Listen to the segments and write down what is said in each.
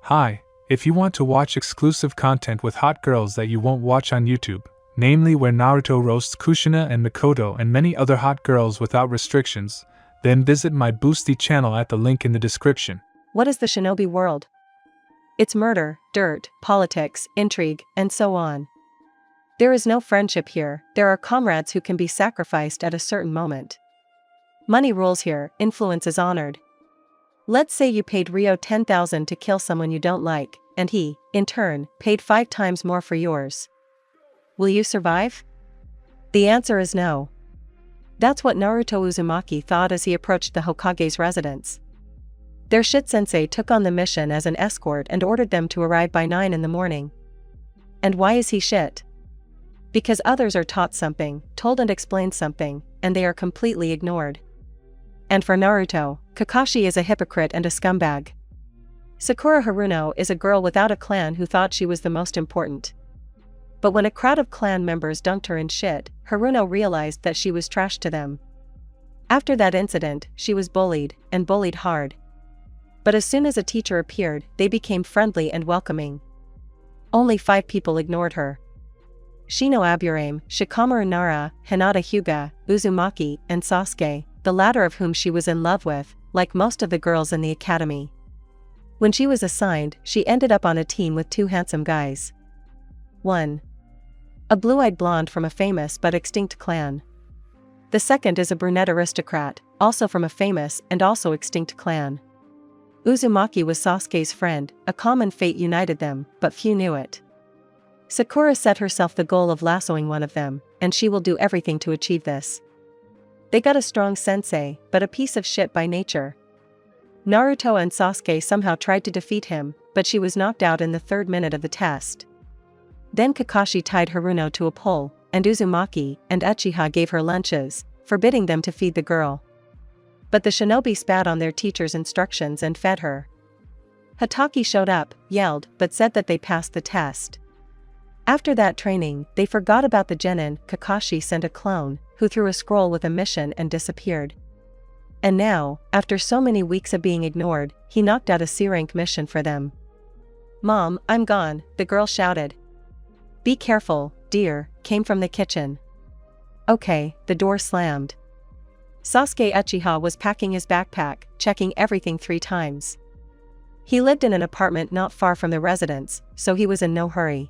Hi, if you want to watch exclusive content with hot girls that you won't watch on YouTube, namely where Naruto roasts Kushina and Mikoto and many other hot girls without restrictions, then visit my Boosty channel at the link in the description. What is the shinobi world? It's murder, dirt, politics, intrigue, and so on. There is no friendship here, there are comrades who can be sacrificed at a certain moment. Money rules here, influence is honored. Let's say you paid Rio 10,000 to kill someone you don't like, and he, in turn, paid 5 times more for yours. Will you survive? The answer is no. That's what Naruto Uzumaki thought as he approached the Hokage's residence. Their shit sensei took on the mission as an escort and ordered them to arrive by 9 in the morning. And why is he shit? Because others are taught something, told and explained something, and they are completely ignored. And for Naruto, Kakashi is a hypocrite and a scumbag. Sakura Haruno is a girl without a clan who thought she was the most important. But when a crowd of clan members dunked her in shit, Haruno realized that she was trash to them. After that incident, she was bullied, and bullied hard. But as soon as a teacher appeared, they became friendly and welcoming. Only 5 people ignored her. Shino Aburame, Shikamaru Nara, Hinata Hyuga, Uzumaki, and Sasuke, the latter of whom she was in love with, like most of the girls in the academy. When she was assigned, she ended up on a team with 2 handsome guys. 1. A blue-eyed blonde from a famous but extinct clan. The second is a brunette aristocrat, also from a famous and also extinct clan. Uzumaki was Sasuke's friend, a common fate united them, but few knew it. Sakura set herself the goal of lassoing one of them, and she will do everything to achieve this. They got a strong sensei, but a piece of shit by nature. Naruto and Sasuke somehow tried to defeat him, but she was knocked out in the 3rd minute of the test. Then Kakashi tied Haruno to a pole, and Uzumaki and Uchiha gave her lunches, forbidding them to feed the girl. But the shinobi spat on their teacher's instructions and fed her. Hatake showed up, yelled, but said that they passed the test. After that training, they forgot about the genin. Kakashi sent a clone, who threw a scroll with a mission and disappeared. And now, after so many weeks of being ignored, he knocked out a C-rank mission for them. "Mom, I'm gone," the girl shouted. "Be careful, dear," came from the kitchen. Okay, the door slammed. Sasuke Uchiha was packing his backpack, checking everything 3 times. He lived in an apartment not far from the residence, so he was in no hurry.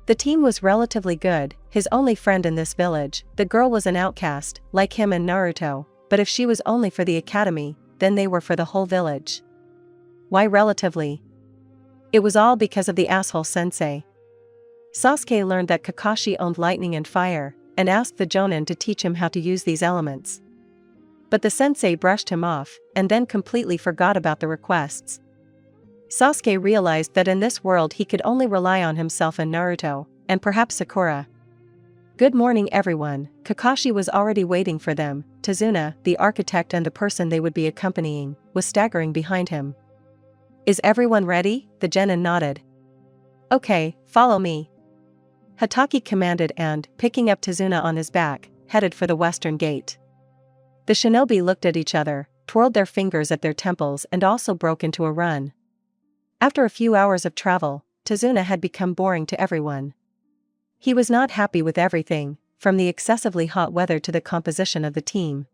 The team was relatively good, his only friend in this village. The girl was an outcast, like him and Naruto, but if she was only for the academy, then they were for the whole village. Why relatively? It was all because of the asshole sensei. Sasuke learned that Kakashi owned lightning and fire, and asked the Jonin to teach him how to use these elements. But the sensei brushed him off, and then completely forgot about the requests. Sasuke realized that in this world he could only rely on himself and Naruto, and perhaps Sakura. Good morning everyone. Kakashi was already waiting for them. Tazuna, the architect and the person they would be accompanying, was staggering behind him. "Is everyone ready?" The genin nodded. "Okay, follow me." Hatake commanded and, picking up Tazuna on his back, headed for the western gate. The shinobi looked at each other, twirled their fingers at their temples and also broke into a run. After a few hours of travel, Tazuna had become boring to everyone. He was not happy with everything, from the excessively hot weather to the composition of the team.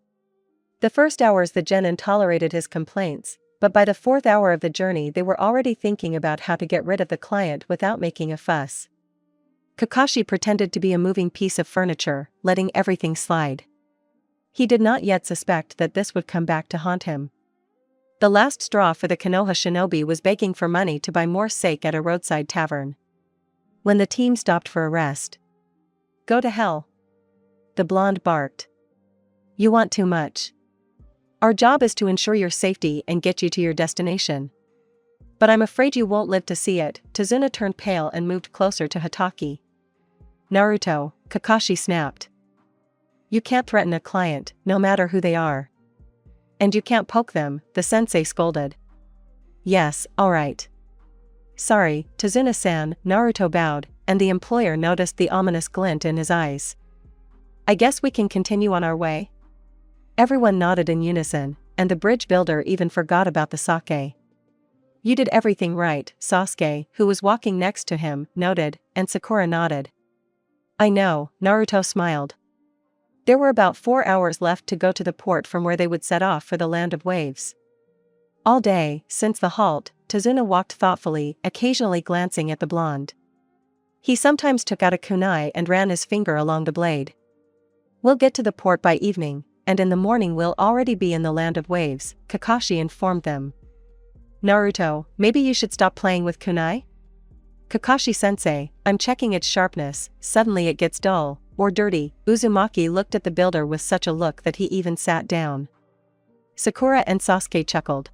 The first hours the genin tolerated his complaints, but by the 4th hour of the journey they were already thinking about how to get rid of the client without making a fuss. Kakashi pretended to be a moving piece of furniture, letting everything slide. He did not yet suspect that this would come back to haunt him. The last straw for the Konoha shinobi was begging for money to buy more sake at a roadside tavern. When the team stopped for a rest. "Go to hell," the blonde barked. "You want too much. Our job is to ensure your safety and get you to your destination. But I'm afraid you won't live to see it." Tazuna turned pale and moved closer to Hatake. "Naruto," Kakashi snapped. "You can't threaten a client, no matter who they are. And you can't poke them," the sensei scolded. "Yes, alright. Sorry, Tazuna-san." Naruto bowed, and the employer noticed the ominous glint in his eyes. "I guess we can continue on our way?" Everyone nodded in unison, and the bridge builder even forgot about the sake. You did everything right, Sasuke, who was walking next to him, noted, and Sakura nodded. I know, Naruto smiled. There were about 4 hours left to go to the port from where they would set off for the Land of Waves. All day, since the halt, Tazuna walked thoughtfully, occasionally glancing at the blonde. He sometimes took out a kunai and ran his finger along the blade. We'll get to the port by evening, and in the morning we'll already be in the Land of Waves, Kakashi informed them. Naruto, maybe you should stop playing with kunai? Kakashi-sensei, I'm checking its sharpness, suddenly it gets dull, or dirty. Uzumaki looked at the builder with such a look that he even sat down. Sakura and Sasuke chuckled.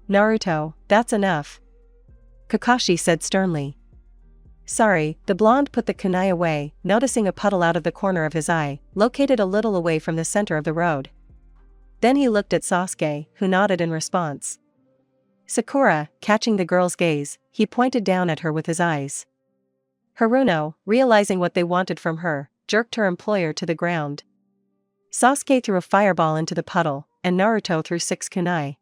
Naruto, that's enough. Kakashi said sternly. Sorry, the blonde put the kunai away, noticing a puddle out of the corner of his eye, located a little away from the center of the road. Then he looked at Sasuke, who nodded in response. Sakura, catching the girl's gaze, he pointed down at her with his eyes. Haruno, realizing what they wanted from her, jerked her employer to the ground. Sasuke threw a fireball into the puddle, and Naruto threw 6 kunai.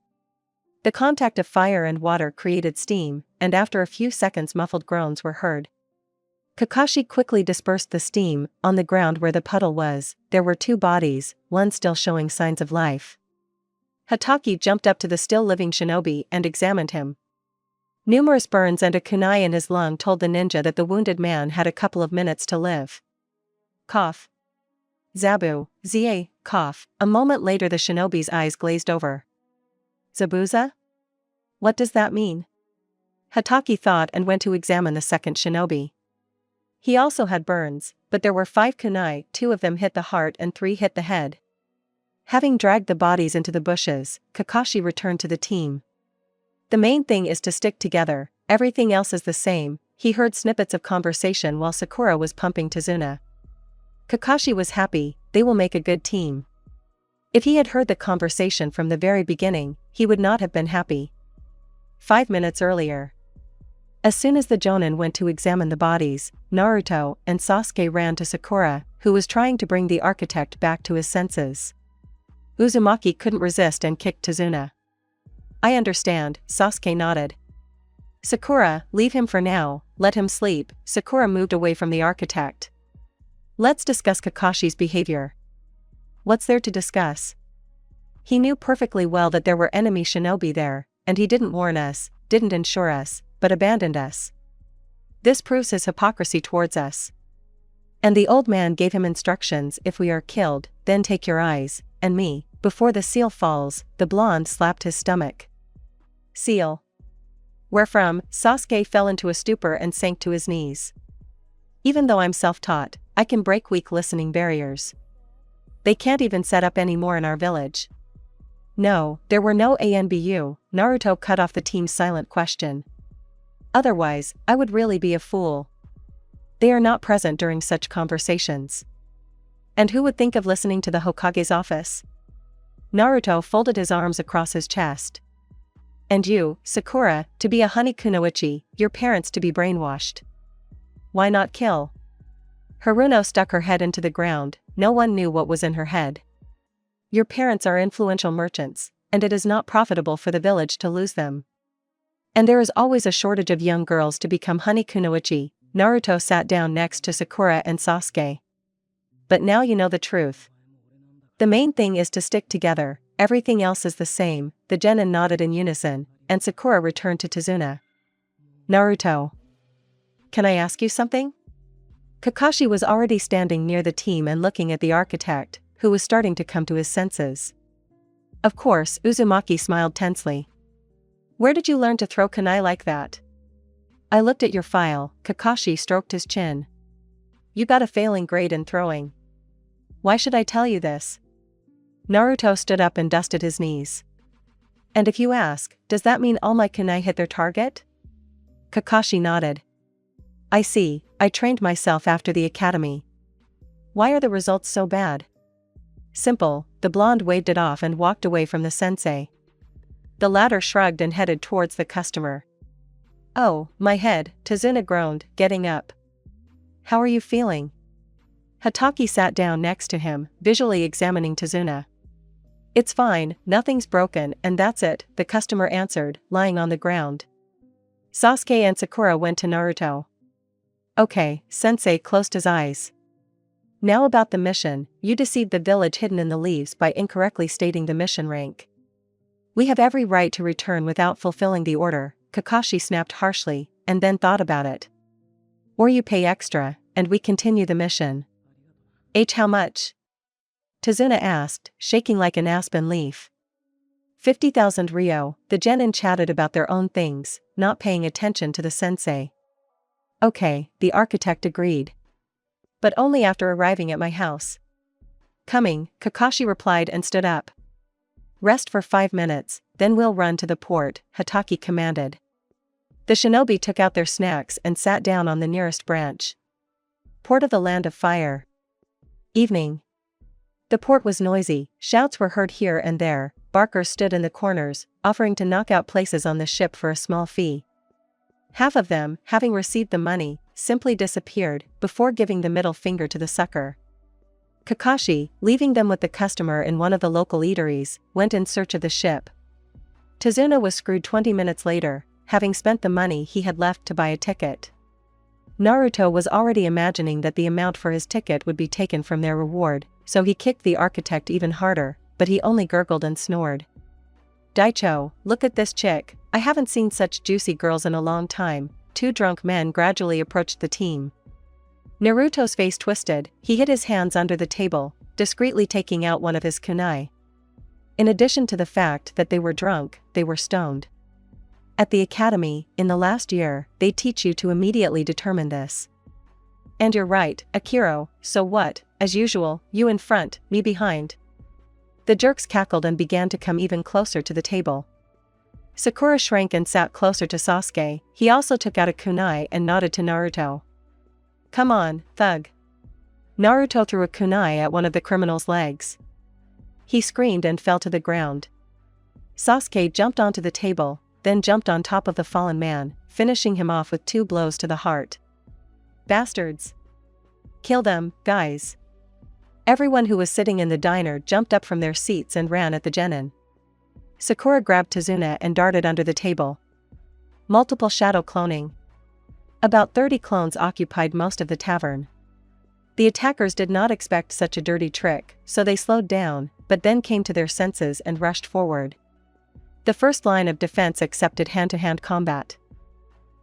The contact of fire and water created steam, and after a few seconds muffled groans were heard. Kakashi quickly dispersed the steam. On the ground where the puddle was, there were 2 bodies, one still showing signs of life. Hatake jumped up to the still-living shinobi and examined him. Numerous burns and a kunai in his lung told the ninja that the wounded man had a couple of minutes to live. Cough. Zabu, Zie, cough. A moment later the shinobi's eyes glazed over. Zabuza? What does that mean? Hatake thought and went to examine the second shinobi. He also had burns, but there were 5 kunai, 2 of them hit the heart and 3 hit the head. Having dragged the bodies into the bushes, Kakashi returned to the team. The main thing is to stick together, everything else is the same. He heard snippets of conversation while Sakura was pumping Tazuna. Kakashi was happy, they will make a good team. If he had heard the conversation from the very beginning, he would not have been happy. 5 minutes earlier. As soon as the Jonin went to examine the bodies, Naruto and Sasuke ran to Sakura, who was trying to bring the architect back to his senses. Uzumaki couldn't resist and kicked Tazuna. I understand, Sasuke nodded. Sakura, leave him for now, let him sleep. Sakura moved away from the architect. Let's discuss Kakashi's behavior. What's there to discuss? He knew perfectly well that there were enemy shinobi there, and he didn't warn us, didn't ensure us, but abandoned us. This proves his hypocrisy towards us. And the old man gave him instructions: if we are killed, then take your eyes, and me, before the seal falls. The blonde slapped his stomach. Seal. Where from? Sasuke fell into a stupor and sank to his knees. Even though I'm self-taught, I can break weak listening barriers. They can't even set up any more in our village. No, there were no ANBU. Naruto cut off the team's silent question. Otherwise, I would really be a fool. They are not present during such conversations. And who would think of listening to the Hokage's office? Naruto folded his arms across his chest. And you, Sakura, to be a honey kunoichi, your parents to be brainwashed. Why not kill? Haruno stuck her head into the ground. No one knew what was in her head. Your parents are influential merchants, and it is not profitable for the village to lose them. And there is always a shortage of young girls to become honey kunoichi. Naruto sat down next to Sakura and Sasuke. But now you know the truth. The main thing is to stick together, everything else is the same. The genin nodded in unison, and Sakura returned to Tazuna. Naruto. Can I ask you something? Kakashi was already standing near the team and looking at the architect, who was starting to come to his senses. Of course, Uzumaki smiled tensely. Where did you learn to throw kunai like that? I looked at your file. Kakashi stroked his chin. You got a failing grade in throwing. Why should I tell you this? Naruto stood up and dusted his knees. And if you ask, does that mean all my kunai hit their target? Kakashi nodded. I see, I trained myself after the academy. Why are the results so bad? Simple, the blonde waved it off and walked away from the sensei. The latter shrugged and headed towards the customer. Oh, my head, Tazuna groaned, getting up. How are you feeling? Hatake sat down next to him, visually examining Tazuna. It's fine, nothing's broken, and that's it, the customer answered, lying on the ground. Sasuke and Sakura went to Naruto. Okay, Sensei closed his eyes. Now about the mission, you deceived the village hidden in the leaves by incorrectly stating the mission rank. We have every right to return without fulfilling the order, Kakashi snapped harshly, and then thought about it. Or you pay extra, and we continue the mission. How much? Tazuna asked, shaking like an aspen leaf. 50,000 Ryo, the genin chatted about their own things, not paying attention to the sensei. Okay, the architect agreed. But only after arriving at my house. Coming, Kakashi replied and stood up. Rest for 5 minutes, then we'll run to the port, Hatake commanded. The shinobi took out their snacks and sat down on the nearest branch. Port of the Land of Fire. Evening. The port was noisy, shouts were heard here and there, barkers stood in the corners, offering to knock out places on the ship for a small fee. Half of them, having received the money, simply disappeared, before giving the middle finger to the sucker. Kakashi, leaving them with the customer in one of the local eateries, went in search of the ship. Tazuna was screwed 20 minutes later, having spent the money he had left to buy a ticket. Naruto was already imagining that the amount for his ticket would be taken from their reward, so he kicked the architect even harder, but he only gurgled and snored. Daicho, look at this chick, I haven't seen such juicy girls in a long time. 2 drunk men gradually approached the team. Naruto's face twisted, he hid his hands under the table, discreetly taking out one of his kunai. In addition to the fact that they were drunk, they were stoned. At the academy, in the last year, they teach you to immediately determine this. And you're right, Akiro, so what, as usual, you in front, me behind. The jerks cackled and began to come even closer to the table. Sakura shrank and sat closer to Sasuke, he also took out a kunai and nodded to Naruto. Come on, thug. Naruto threw a kunai at one of the criminal's legs. He screamed and fell to the ground. Sasuke jumped onto the table, then jumped on top of the fallen man, finishing him off with 2 blows to the heart. Bastards! Kill them, guys! Everyone who was sitting in the diner jumped up from their seats and ran at the genin. Sakura grabbed Tazuna and darted under the table. Multiple shadow cloning. About 30 clones occupied most of the tavern. The attackers did not expect such a dirty trick, so they slowed down, but then came to their senses and rushed forward. The first line of defense accepted hand-to-hand combat.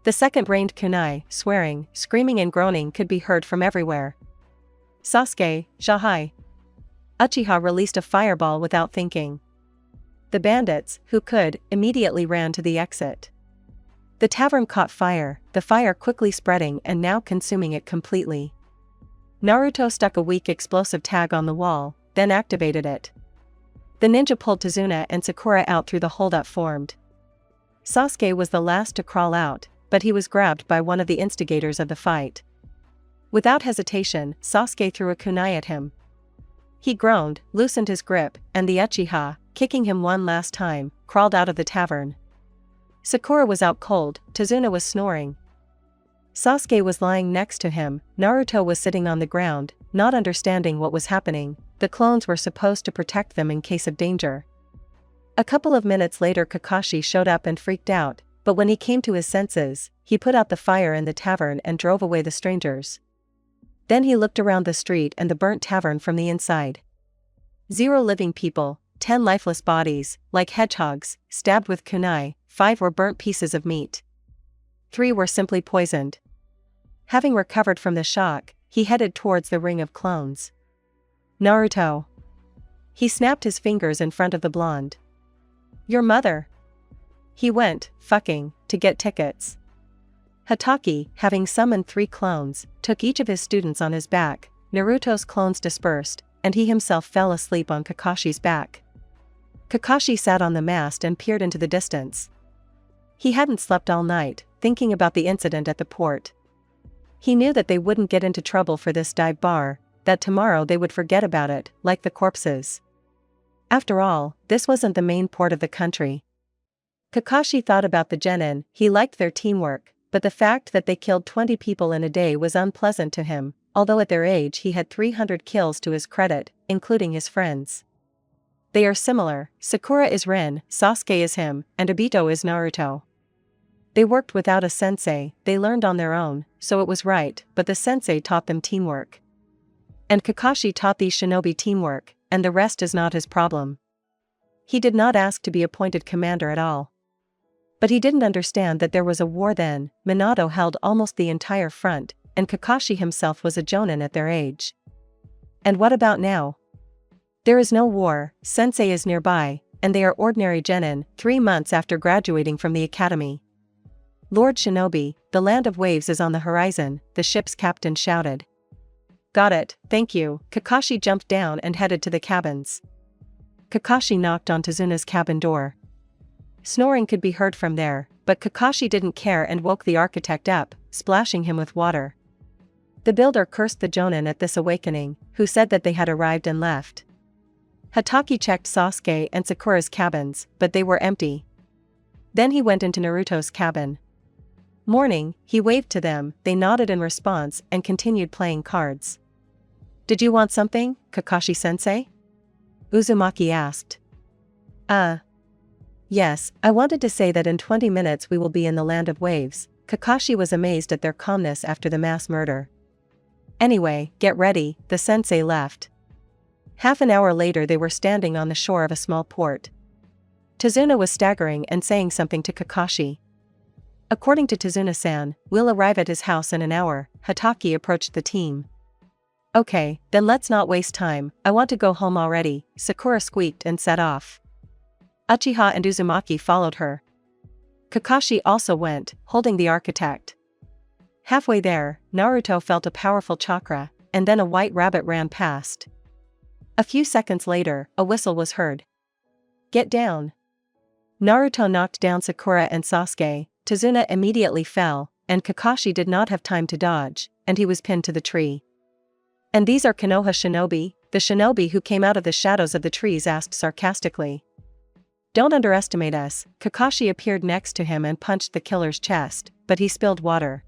The second rained kunai, swearing, screaming and groaning could be heard from everywhere. Sasuke, Shahai. Uchiha released a fireball without thinking. The bandits, who could, immediately ran to the exit. The tavern caught fire, the fire quickly spreading and now consuming it completely. Naruto stuck a weak explosive tag on the wall, then activated it. The ninja pulled Tazuna and Sakura out through the holdup formed. Sasuke was the last to crawl out, but he was grabbed by one of the instigators of the fight. Without hesitation, Sasuke threw a kunai at him. He groaned, loosened his grip, and the Uchiha, kicking him one last time, crawled out of the tavern. Sakura was out cold, Tazuna was snoring. Sasuke was lying next to him, Naruto was sitting on the ground, not understanding what was happening. The clones were supposed to protect them in case of danger. A couple of minutes later Kakashi showed up and freaked out, but when he came to his senses, he put out the fire in the tavern and drove away the strangers. Then he looked around the street and the burnt tavern from the inside. 0 living people, 10 lifeless bodies, like hedgehogs, stabbed with kunai, 5 were burnt pieces of meat. 3 were simply poisoned. Having recovered from the shock, he headed towards the ring of clones. Naruto. He snapped his fingers in front of the blonde. Your mother. He went, fucking, to get tickets. Hatake, having summoned 3 clones, took each of his students on his back, Naruto's clones dispersed, and he himself fell asleep on Kakashi's back. Kakashi sat on the mast and peered into the distance. He hadn't slept all night, thinking about the incident at the port. He knew that they wouldn't get into trouble for this dive bar, that tomorrow they would forget about it, like the corpses. After all, this wasn't the main port of the country. Kakashi thought about the genin, he liked their teamwork, but the fact that they killed 20 people in a day was unpleasant to him, although at their age he had 300 kills to his credit, including his friends. They are similar. Sakura is Rin, Sasuke is him, and Obito is Naruto. They worked without a sensei, they learned on their own, so it was right, but the sensei taught them teamwork. And Kakashi taught these shinobi teamwork, and the rest is not his problem. He did not ask to be appointed commander at all. But he didn't understand that there was a war then. Minato held almost the entire front, and Kakashi himself was a jonin at their age. And what about now? There is no war, sensei is nearby, and they are ordinary genin, 3 months after graduating from the academy. Lord Shinobi, the land of waves is on the horizon, the ship's captain shouted. Got it, thank you. Kakashi jumped down and headed to the cabins. Kakashi knocked on Tezuna's cabin door. Snoring could be heard from there, but Kakashi didn't care and woke the architect up, splashing him with water. The builder cursed the jonin at this awakening, who said that they had arrived and left. Hatake checked Sasuke and Sakura's cabins, but they were empty. Then he went into Naruto's cabin. Morning, he waved to them, they nodded in response and continued playing cards. Did you want something, Kakashi-sensei? Uzumaki asked. Yes, I wanted to say that in 20 minutes we will be in the land of waves. Kakashi was amazed at their calmness after the mass murder. Anyway, get ready, the sensei left. Half an hour later they were standing on the shore of a small port. Tezuna was staggering and saying something to Kakashi. According to Tezuna-san, we'll arrive at his house in an hour. Hatake approached the team. Okay, then let's not waste time, I want to go home already, Sakura squeaked and set off. Uchiha and Uzumaki followed her. Kakashi also went, holding the architect. Halfway there, Naruto felt a powerful chakra, and then a white rabbit ran past. A few seconds later, a whistle was heard. Get down. Naruto knocked down Sakura and Sasuke, Tezuna immediately fell, and Kakashi did not have time to dodge, and he was pinned to the tree. And these are Konoha shinobi? The shinobi who came out of the shadows of the trees asked sarcastically. Don't underestimate us. Kakashi appeared next to him and punched the killer's chest, but he spilled water.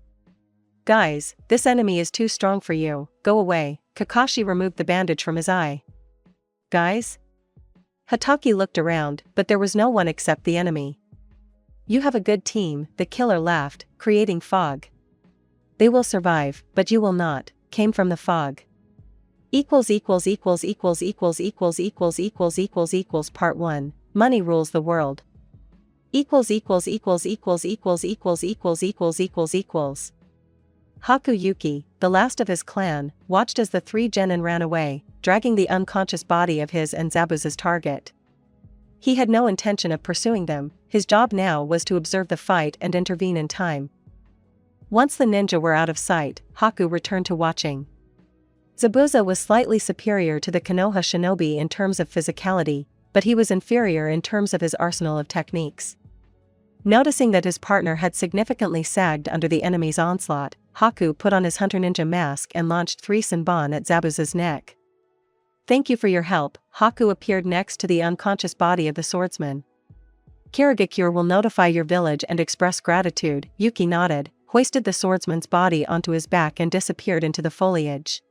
Guys, this enemy is too strong for you, go away. Kakashi removed the bandage from his eye. Guys? Hatake looked around, but there was no one except the enemy. You have a good team, the killer laughed, creating fog. They will survive, but you will not, came from the fog. Part 1. Money rules the world. Haku Yuki, the last of his clan, watched as the 3 genin ran away, dragging the unconscious body of his and Zabuza's target. He had no intention of pursuing them, his job now was to observe the fight and intervene in time. Once the ninja were out of sight, Haku returned to watching. Zabuza was slightly superior to the Konoha shinobi in terms of physicality, but he was inferior in terms of his arsenal of techniques. Noticing that his partner had significantly sagged under the enemy's onslaught, Haku put on his hunter ninja mask and launched 3 Senbon at Zabuza's neck. Thank you for your help. Haku appeared next to the unconscious body of the swordsman. Kirigakure will notify your village and express gratitude. Yuki nodded, hoisted the swordsman's body onto his back and disappeared into the foliage.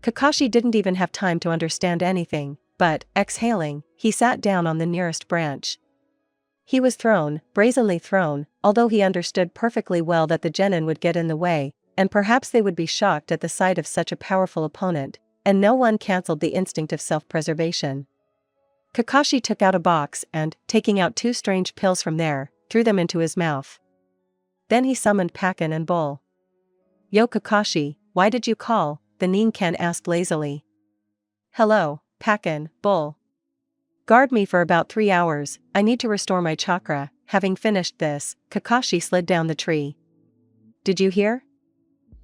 Kakashi didn't even have time to understand anything, but, exhaling, he sat down on the nearest branch. He was thrown, brazenly thrown, although he understood perfectly well that the genin would get in the way, and perhaps they would be shocked at the sight of such a powerful opponent, and no one cancelled the instinct of self-preservation. Kakashi took out a box and, taking out 2 strange pills from there, threw them into his mouth. Then he summoned Pakken and Bull. Yo Kakashi, why did you call? The Ninken asked lazily. Hello, Pakken, Bull. Guard me for about 3 hours, I need to restore my chakra. Having finished this, Kakashi slid down the tree. Did you hear?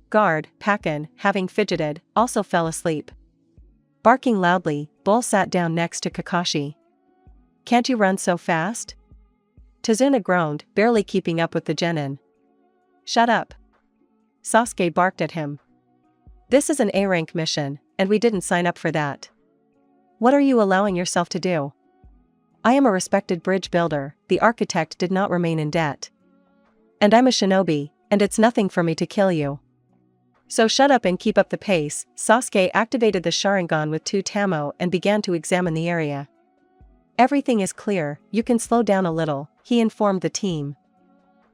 Guard, Pakken, having fidgeted, also fell asleep. Barking loudly, Bull sat down next to Kakashi. Can't you run so fast? Tezuna groaned, barely keeping up with the genin. Shut up. Sasuke barked at him. This is an A-rank mission, and we didn't sign up for that. What are you allowing yourself to do? I am a respected bridge builder, the architect did not remain in debt. And I'm a shinobi, and it's nothing for me to kill you. So shut up and keep up the pace. Sasuke activated the Sharingan with 2 Tamo and began to examine the area. Everything is clear, you can slow down a little, he informed the team.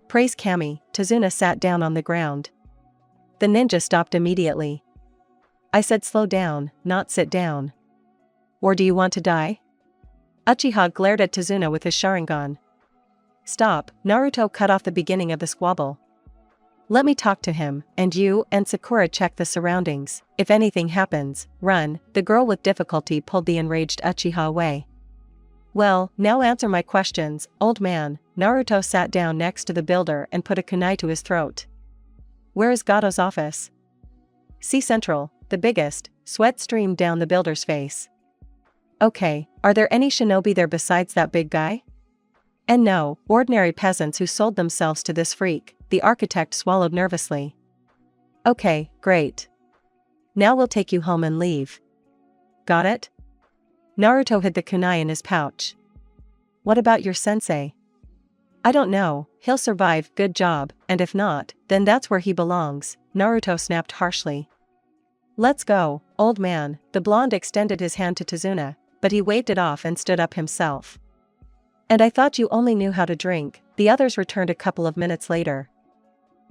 Praise Kami, Tazuna sat down on the ground. The ninja stopped immediately. I said slow down, not sit down. Or do you want to die? Uchiha glared at Tazuna with his Sharingan. Stop, Naruto cut off the beginning of the squabble. Let me talk to him, and you and Sakura check the surroundings. If anything happens, run. The girl with difficulty pulled the enraged Uchiha away. Well, now answer my questions, old man. Naruto sat down next to the builder and put a kunai to his throat. Where is Gato's office? C Central, the biggest. Sweat streamed down the builder's face. Okay, are there any shinobi there besides that big guy? And no, ordinary peasants who sold themselves to this freak, the architect swallowed nervously. Okay, great. Now we'll take you home and leave. Got it? Naruto hid the kunai in his pouch. What about your sensei? I don't know, he'll survive, good job, and if not, then that's where he belongs, Naruto snapped harshly. Let's go, old man. The blonde extended his hand to Tazuna, but he waved it off and stood up himself. And I thought you only knew how to drink. The others returned a couple of minutes later.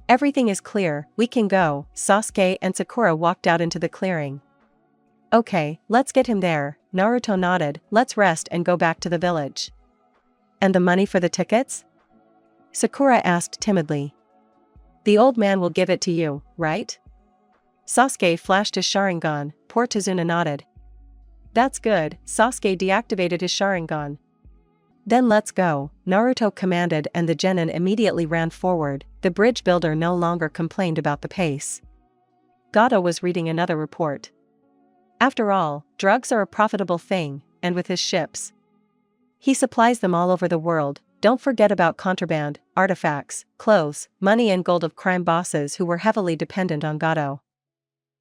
Everything is clear, we can go. Sasuke and Sakura walked out into the clearing. Okay, let's get him there. Naruto nodded. Let's rest and go back to the village. And the money for the tickets? Sakura asked timidly. The old man will give it to you, right? Sasuke flashed his Sharingan. Poor Tazuna nodded. That's good. Sasuke deactivated his Sharingan. Then let's go, Naruto commanded, and the genin immediately ran forward. The bridge builder no longer complained about the pace. Gato was reading another report. After all, drugs are a profitable thing, and with his ships. He supplies them all over the world. Don't forget about contraband, artifacts, clothes, money and gold of crime bosses who were heavily dependent on Gato.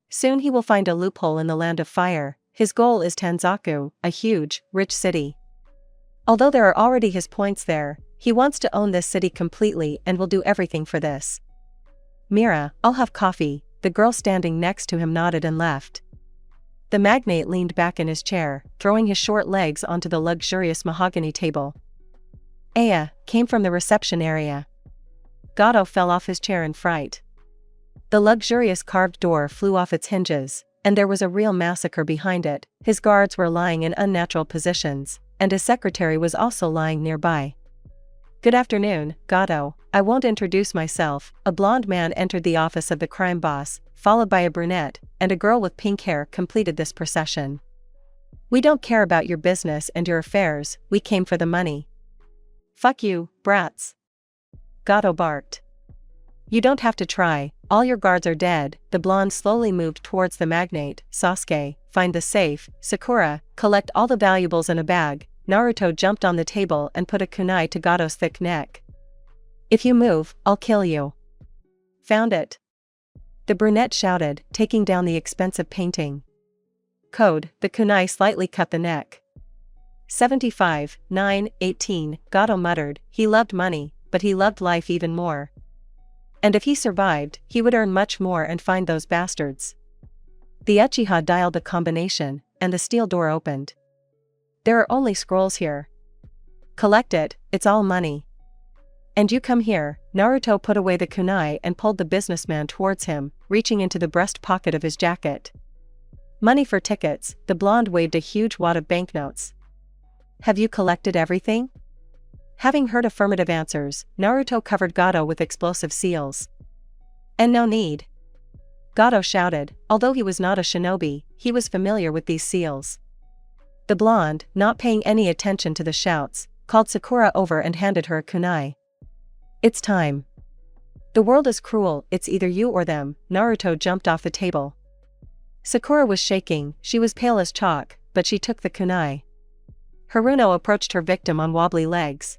Soon he will find a loophole in the Land of Fire. His goal is Tanzaku, a huge, rich city. Although there are already his points there, he wants to own this city completely and will do everything for this. Mira, I'll have coffee. The girl standing next to him nodded and left. The magnate leaned back in his chair, throwing his short legs onto the luxurious mahogany table. Aya came from the reception area. Gato fell off his chair in fright. The luxurious carved door flew off its hinges, and there was a real massacre behind it. His guards were lying in unnatural positions, and his secretary was also lying nearby. Good afternoon, Gato. I won't introduce myself. A blonde man entered the office of the crime boss, followed by a brunette, and a girl with pink hair completed this procession. We don't care about your business and your affairs, we came for the money. Fuck you, brats. Gato barked. You don't have to try, all your guards are dead. The blonde slowly moved towards the magnate. Sasuke, find the safe. Sakura, collect all the valuables in a bag. Naruto jumped on the table and put a kunai to Gato's thick neck. If you move, I'll kill you. Found it. The brunette shouted, taking down the expensive painting. Code, the kunai slightly cut the neck. 75, 9, 18, Gato muttered. He loved money, but he loved life even more. And if he survived, he would earn much more and find those bastards. The Uchiha dialed a combination, and the steel door opened. There are only scrolls here. Collect it, it's all money. And you come here. Naruto put away the kunai and pulled the businessman towards him, reaching into the breast pocket of his jacket. Money for tickets. The blonde waved a huge wad of banknotes. Have you collected everything? Having heard affirmative answers, Naruto covered Gato with explosive seals. And no need. Gato shouted. Although he was not a shinobi, he was familiar with these seals. The blonde, not paying any attention to the shouts, called Sakura over and handed her a kunai. It's time. The world is cruel, it's either you or them. Naruto jumped off the table. Sakura was shaking, she was pale as chalk, but she took the kunai. Haruno approached her victim on wobbly legs.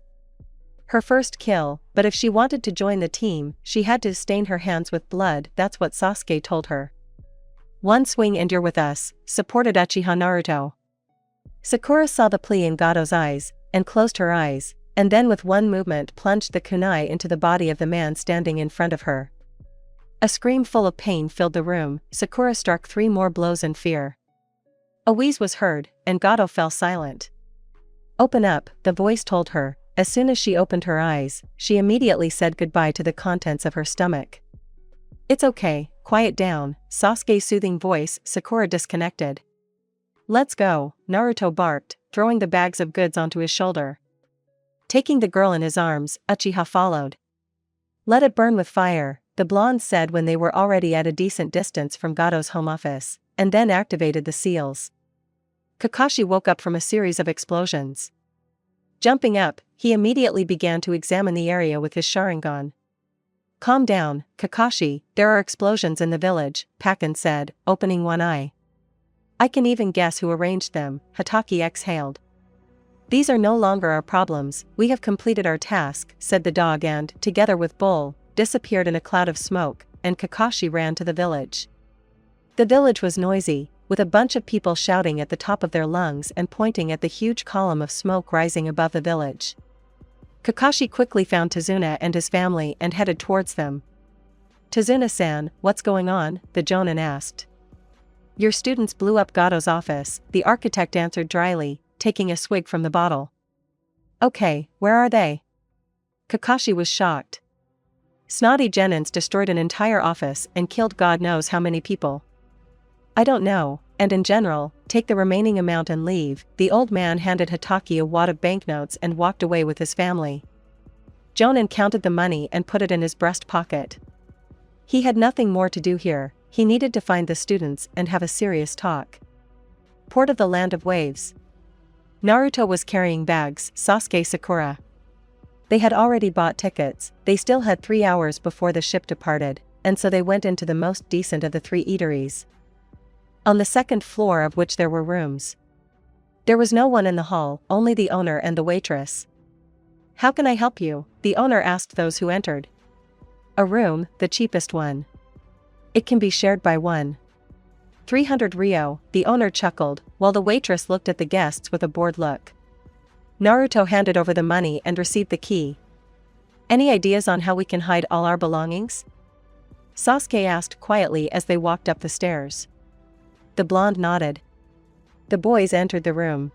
Her first kill, but if she wanted to join the team, she had to stain her hands with blood. That's what Sasuke told her. One swing and you're with us, supported Uchiha Naruto. Sakura saw the plea in Gato's eyes, and closed her eyes, and then with one movement plunged the kunai into the body of the man standing in front of her. A scream full of pain filled the room. Sakura struck 3 more blows in fear. A wheeze was heard, and Gato fell silent. Open up, the voice told her. As soon as she opened her eyes, she immediately said goodbye to the contents of her stomach. It's okay, quiet down, Sasuke's soothing voice. Sakura disconnected. Let's go, Naruto barked, throwing the bags of goods onto his shoulder. Taking the girl in his arms, Uchiha followed. Let it burn with fire, the blonde said when they were already at a decent distance from Gato's home office, and then activated the seals. Kakashi woke up from a series of explosions. Jumping up, he immediately began to examine the area with his Sharingan. Calm down, Kakashi, there are explosions in the village, Pakken said, opening one eye. I can even guess who arranged them, Hatake exhaled. These are no longer our problems, we have completed our task, said the dog and, together with Bull, disappeared in a cloud of smoke, and Kakashi ran to the village. The village was noisy, with a bunch of people shouting at the top of their lungs and pointing at the huge column of smoke rising above the village. Kakashi quickly found Tazuna and his family and headed towards them. Tazuna-san, what's going on? The Jonin asked. Your students blew up Gato's office, the architect answered dryly, taking a swig from the bottle. Okay, where are they? Kakashi was shocked. Snotty Genins destroyed an entire office and killed God knows how many people. I don't know, and in general, take the remaining amount and leave. The old man handed Hatake a wad of banknotes and walked away with his family. Jonin counted the money and put it in his breast pocket. He had nothing more to do here, he needed to find the students and have a serious talk. Port of the Land of Waves. Naruto was carrying bags, Sasuke Sakura. They had already bought tickets, they still had 3 hours before the ship departed, and so they went into the most decent of the 3 eateries. On the second floor of which there were rooms. There was no one in the hall, only the owner and the waitress. How can I help you? The owner asked those who entered. A room, the cheapest one. It can be shared by one. 300 Rio, the owner chuckled, while the waitress looked at the guests with a bored look. Naruto handed over the money and received the key. Any ideas on how we can hide all our belongings? Sasuke asked quietly as they walked up the stairs. The blonde nodded. The boys entered the room.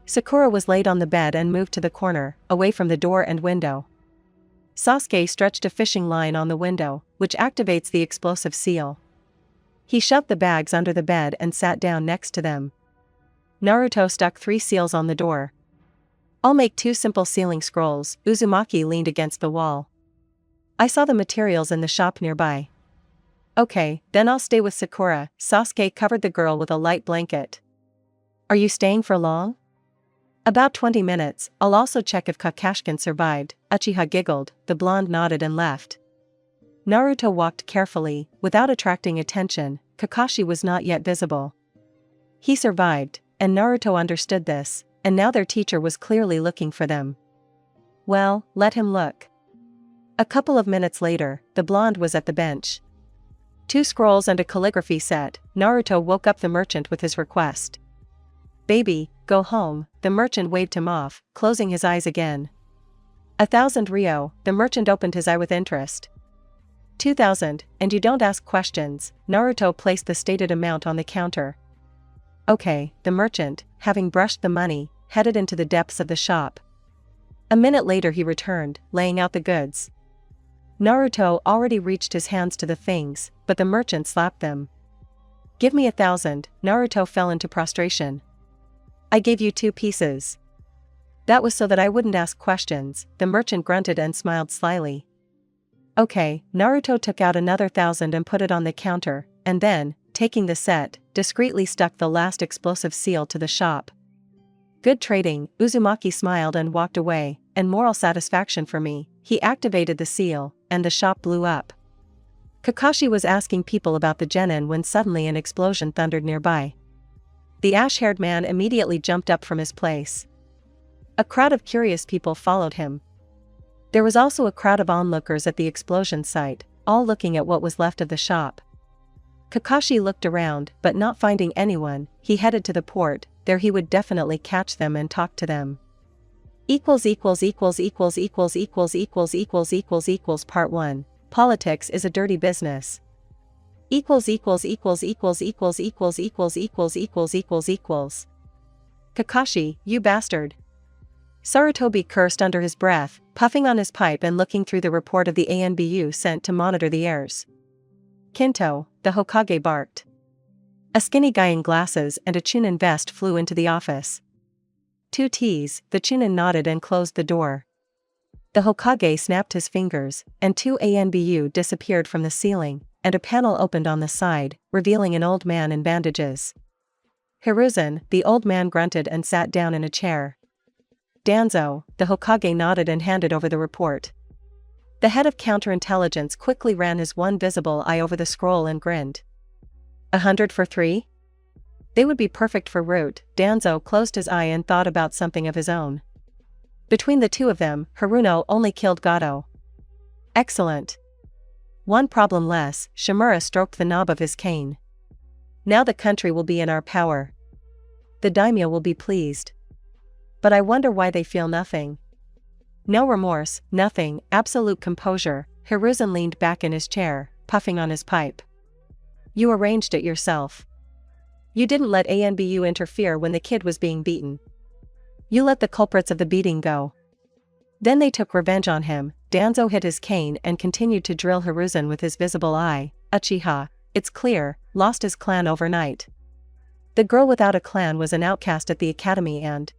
Sakura was laid on the bed and moved to the corner, away from the door and window. Sasuke stretched a fishing line on the window, which activates the explosive seal. He shoved the bags under the bed and sat down next to them. Naruto stuck 3 seals on the door. I'll make 2 simple sealing scrolls. Uzumaki leaned against the wall. I saw the materials in the shop nearby. Okay, then I'll stay with Sakura. Sasuke covered the girl with a light blanket. Are you staying for long? About 20 minutes, I'll also check if Kakashkin survived. Uchiha giggled, the blonde nodded and left. Naruto walked carefully, without attracting attention. Kakashi was not yet visible. He survived, and Naruto understood this, and now their teacher was clearly looking for them. Well, let him look. A couple of minutes later, the blonde was at the bench. 2 scrolls and a calligraphy set. Naruto woke up the merchant with his request. Baby, go home, the merchant waved him off, closing his eyes again. 1,000 Rio, the merchant opened his eye with interest. 2,000, and you don't ask questions. Naruto placed the stated amount on the counter. Okay, the merchant, having brushed the money, headed into the depths of the shop. A minute later he returned, laying out the goods. Naruto already reached his hands to the things, but the merchant slapped them. Give me 1,000, Naruto fell into prostration. I gave you 2 pieces. That was so that I wouldn't ask questions, the merchant grunted and smiled slyly. Okay, Naruto took out another 1,000 and put it on the counter, and then, taking the set, discreetly stuck the last explosive seal to the shop. Good trading, Uzumaki smiled and walked away, and moral satisfaction for me. He activated the seal, and the shop blew up. Kakashi was asking people about the genin when suddenly an explosion thundered nearby. The ash-haired man immediately jumped up from his place. A crowd of curious people followed him. There was also a crowd of onlookers at the explosion site, all looking at what was left of the shop. Kakashi looked around, but not finding anyone, he headed to the port. There he would definitely catch them and talk to them. Part 1. Politics is a dirty business. Kakashi, you bastard. Sarutobi cursed under his breath, puffing on his pipe and looking through the report of the ANBU sent to monitor the heirs. Kinto, the Hokage barked. A skinny guy in glasses and a Chunin vest flew into the office. 2 T's, the Chunin nodded and closed the door. The Hokage snapped his fingers, and 2 ANBU disappeared from the ceiling, and a panel opened on the side, revealing an old man in bandages. Hiruzen, the old man grunted and sat down in a chair. Danzo, the Hokage nodded and handed over the report. The head of counterintelligence quickly ran his one visible eye over the scroll and grinned. 100 for 3? They would be perfect for Root. Danzo closed his eye and thought about something of his own. Between the two of them, Haruno only killed Gato. Excellent. One problem less. Shimura stroked the knob of his cane. Now the country will be in our power. The daimyo will be pleased. But I wonder why they feel nothing. No remorse, nothing, absolute composure. Hiruzen leaned back in his chair, puffing on his pipe. You arranged it yourself. You didn't let ANBU interfere when the kid was being beaten. You let the culprits of the beating go. Then they took revenge on him. Danzo hit his cane and continued to drill Hiruzen with his visible eye. Uchiha, it's clear, lost his clan overnight. The girl without a clan was an outcast at the academy and,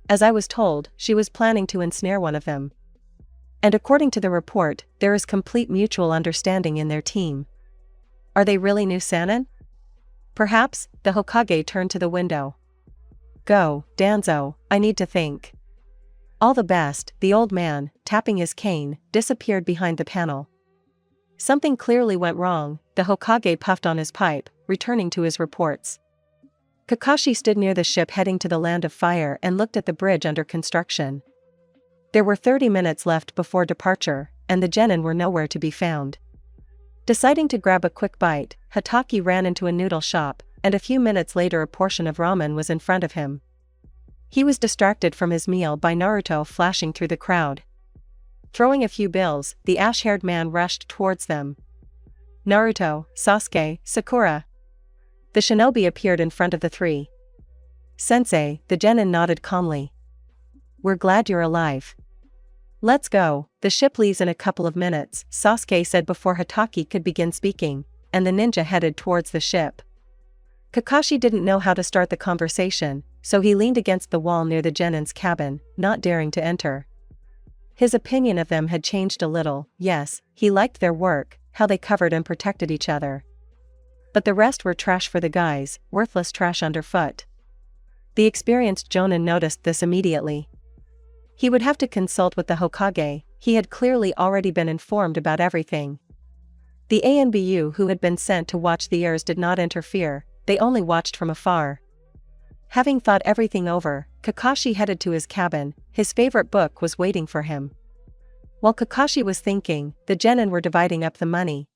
as I was told, she was planning to ensnare one of them. And according to the report, there is complete mutual understanding in their team. Are they really new Sannin? Perhaps. The Hokage turned to the window. Go, Danzo, I need to think. All the best. The old man, tapping his cane, disappeared behind the panel. Something clearly went wrong. The Hokage puffed on his pipe, returning to his reports. Kakashi stood near the ship heading to the Land of Fire and looked at the bridge under construction. There were 30 minutes left before departure, and the genin were nowhere to be found. Deciding to grab a quick bite, Hatake ran into a noodle shop, and a few minutes later a portion of ramen was in front of him. He was distracted from his meal by Naruto flashing through the crowd. Throwing a few bills, the ash-haired man rushed towards them. Naruto, Sasuke, Sakura. The shinobi appeared in front of the three. Sensei, the genin nodded calmly. We're glad you're alive. Let's go, the ship leaves in a couple of minutes, Sasuke said before Hatake could begin speaking, and the ninja headed towards the ship. Kakashi didn't know how to start the conversation, so he leaned against the wall near the genin's cabin, not daring to enter. His opinion of them had changed a little. Yes, he liked their work, how they covered and protected each other. But the rest were trash for the guys, worthless trash underfoot. The experienced Jonin noticed this immediately. He would have to consult with the Hokage. He had clearly already been informed about everything. The ANBU who had been sent to watch the heirs did not interfere, they only watched from afar. Having thought everything over, Kakashi headed to his cabin. His favorite book was waiting for him. While Kakashi was thinking, the genin were dividing up the money.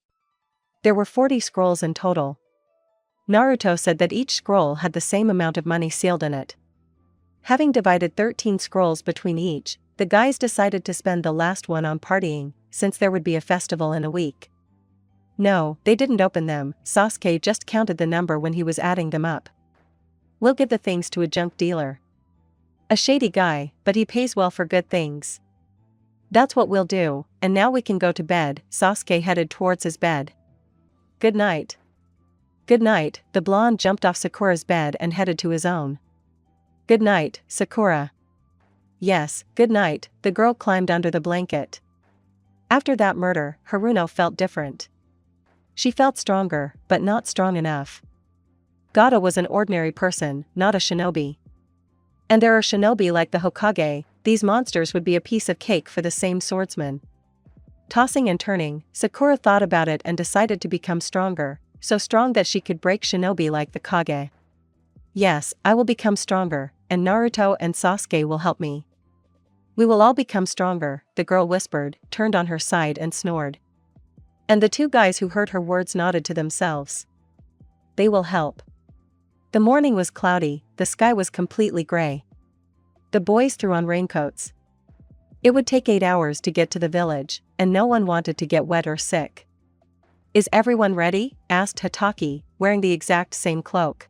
There were 40 scrolls in total. Naruto said that each scroll had the same amount of money sealed in it. Having divided 13 scrolls between each, the guys decided to spend the last one on partying, since there would be a festival in a week. No, they didn't open them. Sasuke just counted the number when he was adding them up. We'll give the things to a junk dealer. A shady guy, but he pays well for good things. That's what we'll do, and now we can go to bed. Sasuke headed towards his bed. Good night. Good night. The blonde jumped off Sakura's bed and headed to his own. Good night, Sakura. Yes, good night. The girl climbed under the blanket. After that murder, Haruno felt different. She felt stronger, but not strong enough. Gato was an ordinary person, not a shinobi. And there are shinobi like the Hokage. These monsters would be a piece of cake for the same swordsman. Tossing and turning, Sakura thought about it and decided to become stronger, so strong that she could break shinobi like the Kage. Yes, I will become stronger, and Naruto and Sasuke will help me. We will all become stronger, the girl whispered, turned on her side and snored. And the two guys who heard her words nodded to themselves. They will help. The morning was cloudy, the sky was completely gray. The boys threw on raincoats. It would take 8 hours to get to the village, and no one wanted to get wet or sick. Is everyone ready? Asked Hatake, wearing the exact same cloak.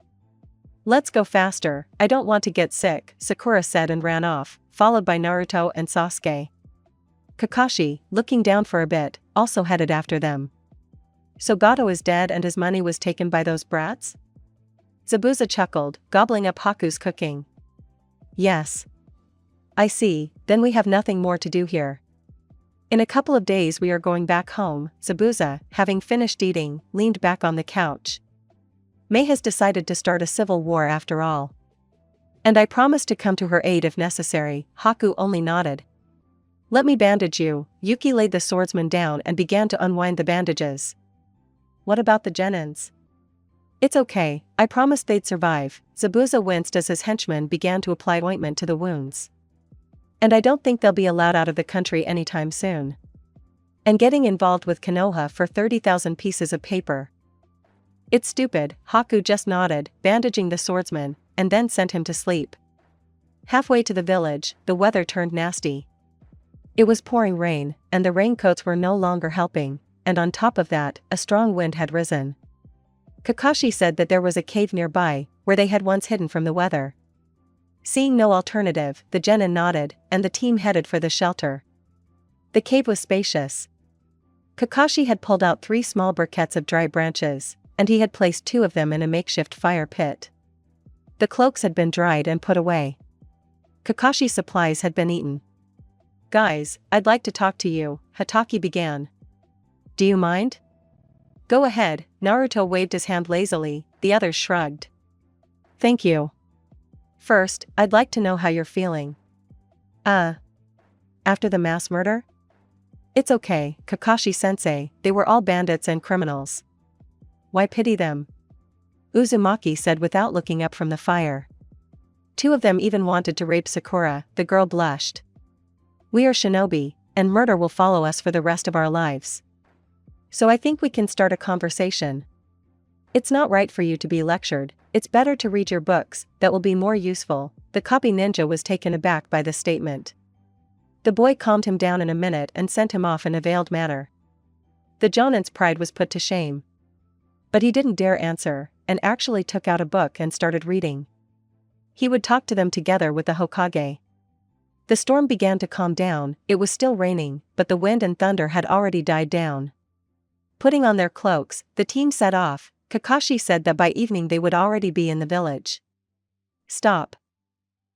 Let's go faster, I don't want to get sick, Sakura said and ran off, followed by Naruto and Sasuke. Kakashi, looking down for a bit, also headed after them. So Gato is dead and his money was taken by those brats? Zabuza chuckled, gobbling up Haku's cooking. Yes. I see, then we have nothing more to do here. In a couple of days we are going back home, Zabuza, having finished eating, leaned back on the couch. Mei has decided to start a civil war after all. And I promise to come to her aid if necessary, Haku only nodded. Let me bandage you, Yuki laid the swordsman down and began to unwind the bandages. What about the Genins? It's okay, I promised they'd survive, Zabuza winced as his henchmen began to apply ointment to the wounds. And I don't think they'll be allowed out of the country anytime soon. And getting involved with Konoha for 30,000 pieces of paper. It's stupid, Haku just nodded, bandaging the swordsman, and then sent him to sleep. Halfway to the village, the weather turned nasty. It was pouring rain, and the raincoats were no longer helping, and on top of that, a strong wind had risen. Kakashi said that there was a cave nearby, where they had once hidden from the weather. Seeing no alternative, the genin nodded, and the team headed for the shelter. The cave was spacious. Kakashi had pulled out 3 small briquettes of dry branches, and he had placed 2 of them in a makeshift fire pit. The cloaks had been dried and put away. Kakashi's supplies had been eaten. Guys, I'd like to talk to you, Hatake began. Do you mind? Go ahead, Naruto waved his hand lazily, the others shrugged. Thank you. First, I'd like to know how you're feeling. After the mass murder? It's okay, Kakashi-sensei, they were all bandits and criminals. Why pity them? Uzumaki said without looking up from the fire. 2 of them even wanted to rape Sakura, the girl blushed. We are shinobi, and murder will follow us for the rest of our lives. So I think we can start a conversation. It's not right for you to be lectured, it's better to read your books, that will be more useful. The copy ninja was taken aback by the statement. The boy calmed him down in a minute and sent him off in a veiled manner. The jonin's pride was put to shame. But he didn't dare answer, and actually took out a book and started reading. He would talk to them together with the Hokage. The storm began to calm down, it was still raining, but the wind and thunder had already died down. Putting on their cloaks, the team set off. Kakashi said that by evening they would already be in the village. Stop.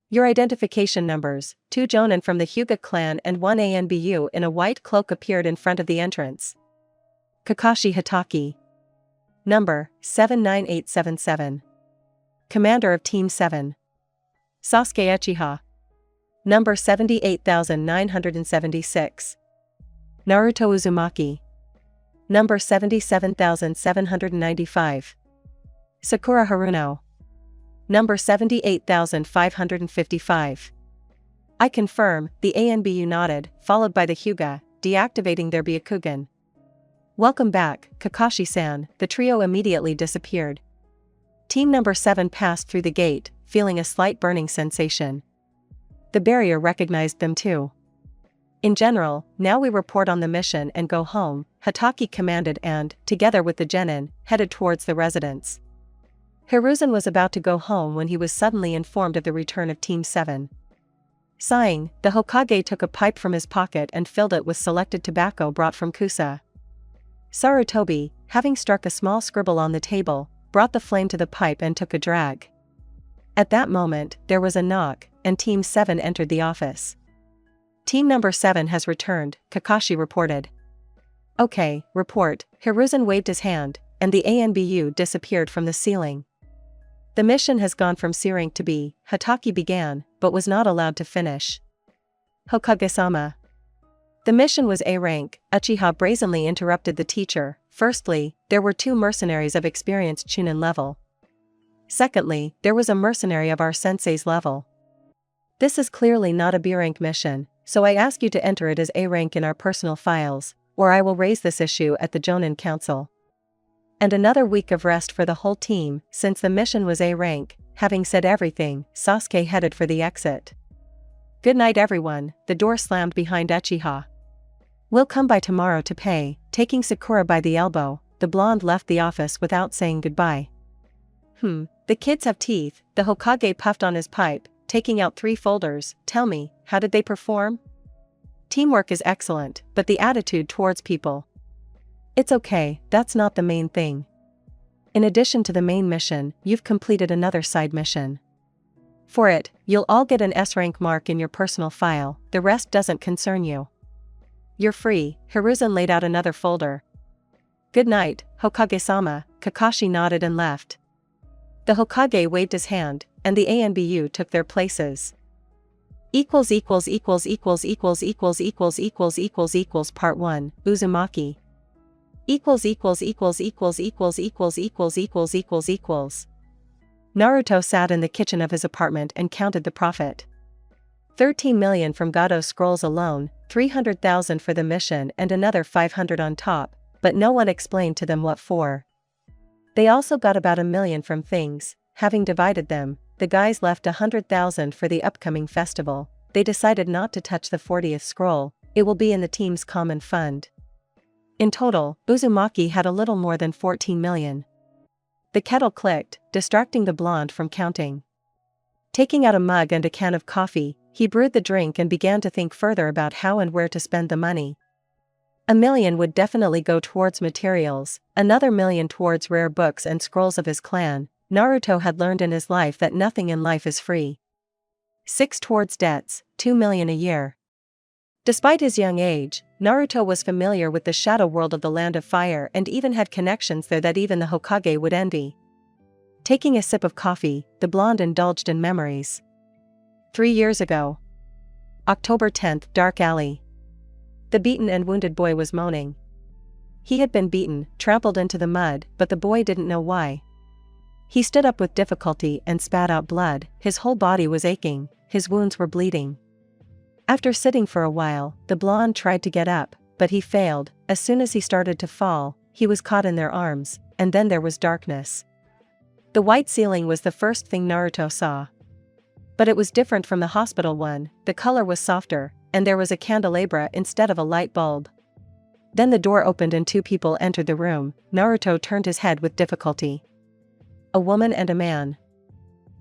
Your identification numbers, 2 jonin from the Hyuga clan and 1 ANBU in a white cloak appeared in front of the entrance. Kakashi Hatake. Number, 79877. Commander of Team 7. Sasuke Uchiha. Number 78976. Naruto Uzumaki. Number 77795. Sakura Haruno. Number 78555. I confirm, the ANBU nodded, followed by the Hyuga, deactivating their Byakugan. Welcome back, Kakashi-san, the trio immediately disappeared. Team number 7 passed through the gate, feeling a slight burning sensation. The barrier recognized them too. In general, now we report on the mission and go home, Hatake commanded and, together with the genin, headed towards the residence. Hiruzen was about to go home when he was suddenly informed of the return of Team 7. Sighing, the Hokage took a pipe from his pocket and filled it with selected tobacco brought from Kusa. Sarutobi, having struck a small scribble on the table, brought the flame to the pipe and took a drag. At that moment, there was a knock, and Team 7 entered the office. Team number 7 has returned, Kakashi reported. Okay, report, Hiruzen waved his hand, and the ANBU disappeared from the ceiling. The mission has gone from C rank to B, Hatake began, but was not allowed to finish. Hokage-sama. The mission was A rank, Uchiha brazenly interrupted the teacher. Firstly, there were 2 mercenaries of experienced Chunin level. Secondly, there was a mercenary of our sensei's level. This is clearly not a B rank mission, so I ask you to enter it as A rank in our personal files, or I will raise this issue at the Jonin Council. And another week of rest for the whole team, since the mission was A rank. Having said everything, Sasuke headed for the exit. Good night everyone, the door slammed behind Uchiha. We'll come by tomorrow to pay. Taking Sakura by the elbow, the blonde left the office without saying goodbye. The kids have teeth, the Hokage puffed on his pipe, taking out 3 folders. Tell me, how did they perform? Teamwork is excellent, but the attitude towards people. It's okay, that's not the main thing. In addition to the main mission, you've completed another side mission. For it, you'll all get an S-rank mark in your personal file, the rest doesn't concern you. You're free. Hiruzen laid out another folder. Good night, Hokage-sama. Kakashi nodded and left. The Hokage waved his hand, and the ANBU took their places. Part 1, Uzumaki. Naruto sat in the kitchen of his apartment and counted the profit. 13 million from Gato scrolls alone, 300,000 for the mission and another 500 on top, but no one explained to them what for. They also got about 1 million from things. Having divided them, the guys left 100,000 for the upcoming festival. They decided not to touch the 40th scroll, it will be in the team's common fund. In total, Uzumaki had a little more than 14 million. The kettle clicked, distracting the blonde from counting. Taking out a mug and a can of coffee, he brewed the drink and began to think further about how and where to spend the money. 1 million would definitely go towards materials, another 1 million towards rare books and scrolls of his clan. Naruto had learned in his life that nothing in life is free. 6 towards debts, 2 million a year. Despite his young age, Naruto was familiar with the shadow world of the Land of Fire and even had connections there that even the Hokage would envy. Taking a sip of coffee, the blonde indulged in memories. 3 years ago. October 10th, dark alley. The beaten and wounded boy was moaning. He had been beaten, trampled into the mud, but the boy didn't know why. He stood up with difficulty and spat out blood, his whole body was aching, his wounds were bleeding. After sitting for a while, the blonde tried to get up, but he failed. As soon as he started to fall, he was caught in their arms, and then there was darkness. The white ceiling was the first thing Naruto saw. But it was different from the hospital one, the color was softer, and there was a candelabra instead of a light bulb. Then the door opened and 2 people entered the room. Naruto turned his head with difficulty. A woman and a man.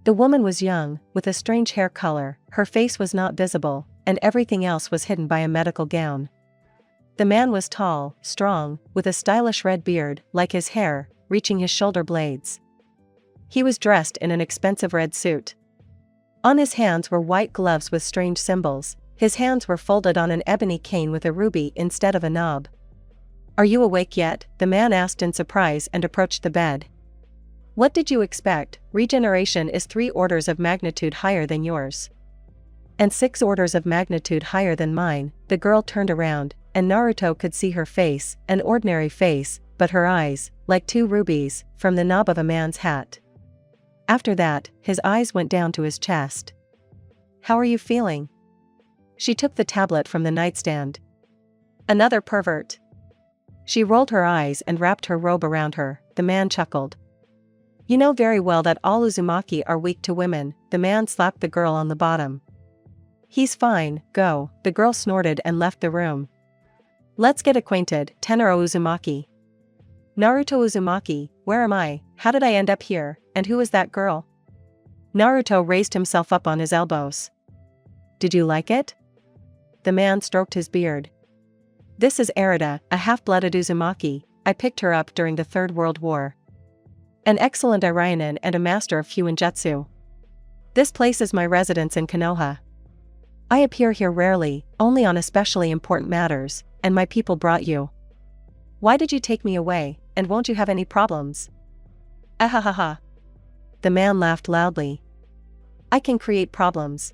The woman was young, with a strange hair color, her face was not visible, and everything else was hidden by a medical gown. The man was tall, strong, with a stylish red beard, like his hair, reaching his shoulder blades. He was dressed in an expensive red suit. On his hands were white gloves with strange symbols, his hands were folded on an ebony cane with a ruby instead of a knob. "Are you awake yet?" the man asked in surprise and approached the bed. "What did you expect? Regeneration is 3 orders of magnitude higher than yours. And 6 orders of magnitude higher than mine." The girl turned around, and Naruto could see her face, an ordinary face, but her eyes, like 2 rubies, from the knob of a man's hat. After that, his eyes went down to his chest. "How are you feeling?" She took the tablet from the nightstand. "Another pervert." She rolled her eyes and wrapped her robe around her. The man chuckled. "You know very well that all Uzumaki are weak to women." The man slapped the girl on the bottom. "He's fine, go." The girl snorted and left the room. "Let's get acquainted, Tenaro Uzumaki." "Naruto Uzumaki, where am I? How did I end up here, and who is that girl?" Naruto raised himself up on his elbows. "Did you like it?" The man stroked his beard. "This is Arita, a half-blooded Uzumaki. I picked her up during the Third World War. An excellent Irionen and a master of Fuinjutsu. This place is my residence in Konoha. I appear here rarely, only on especially important matters, and my people brought you. Why did you take me away, and won't you have any problems?" "Ahahaha." The man laughed loudly. "I can create problems.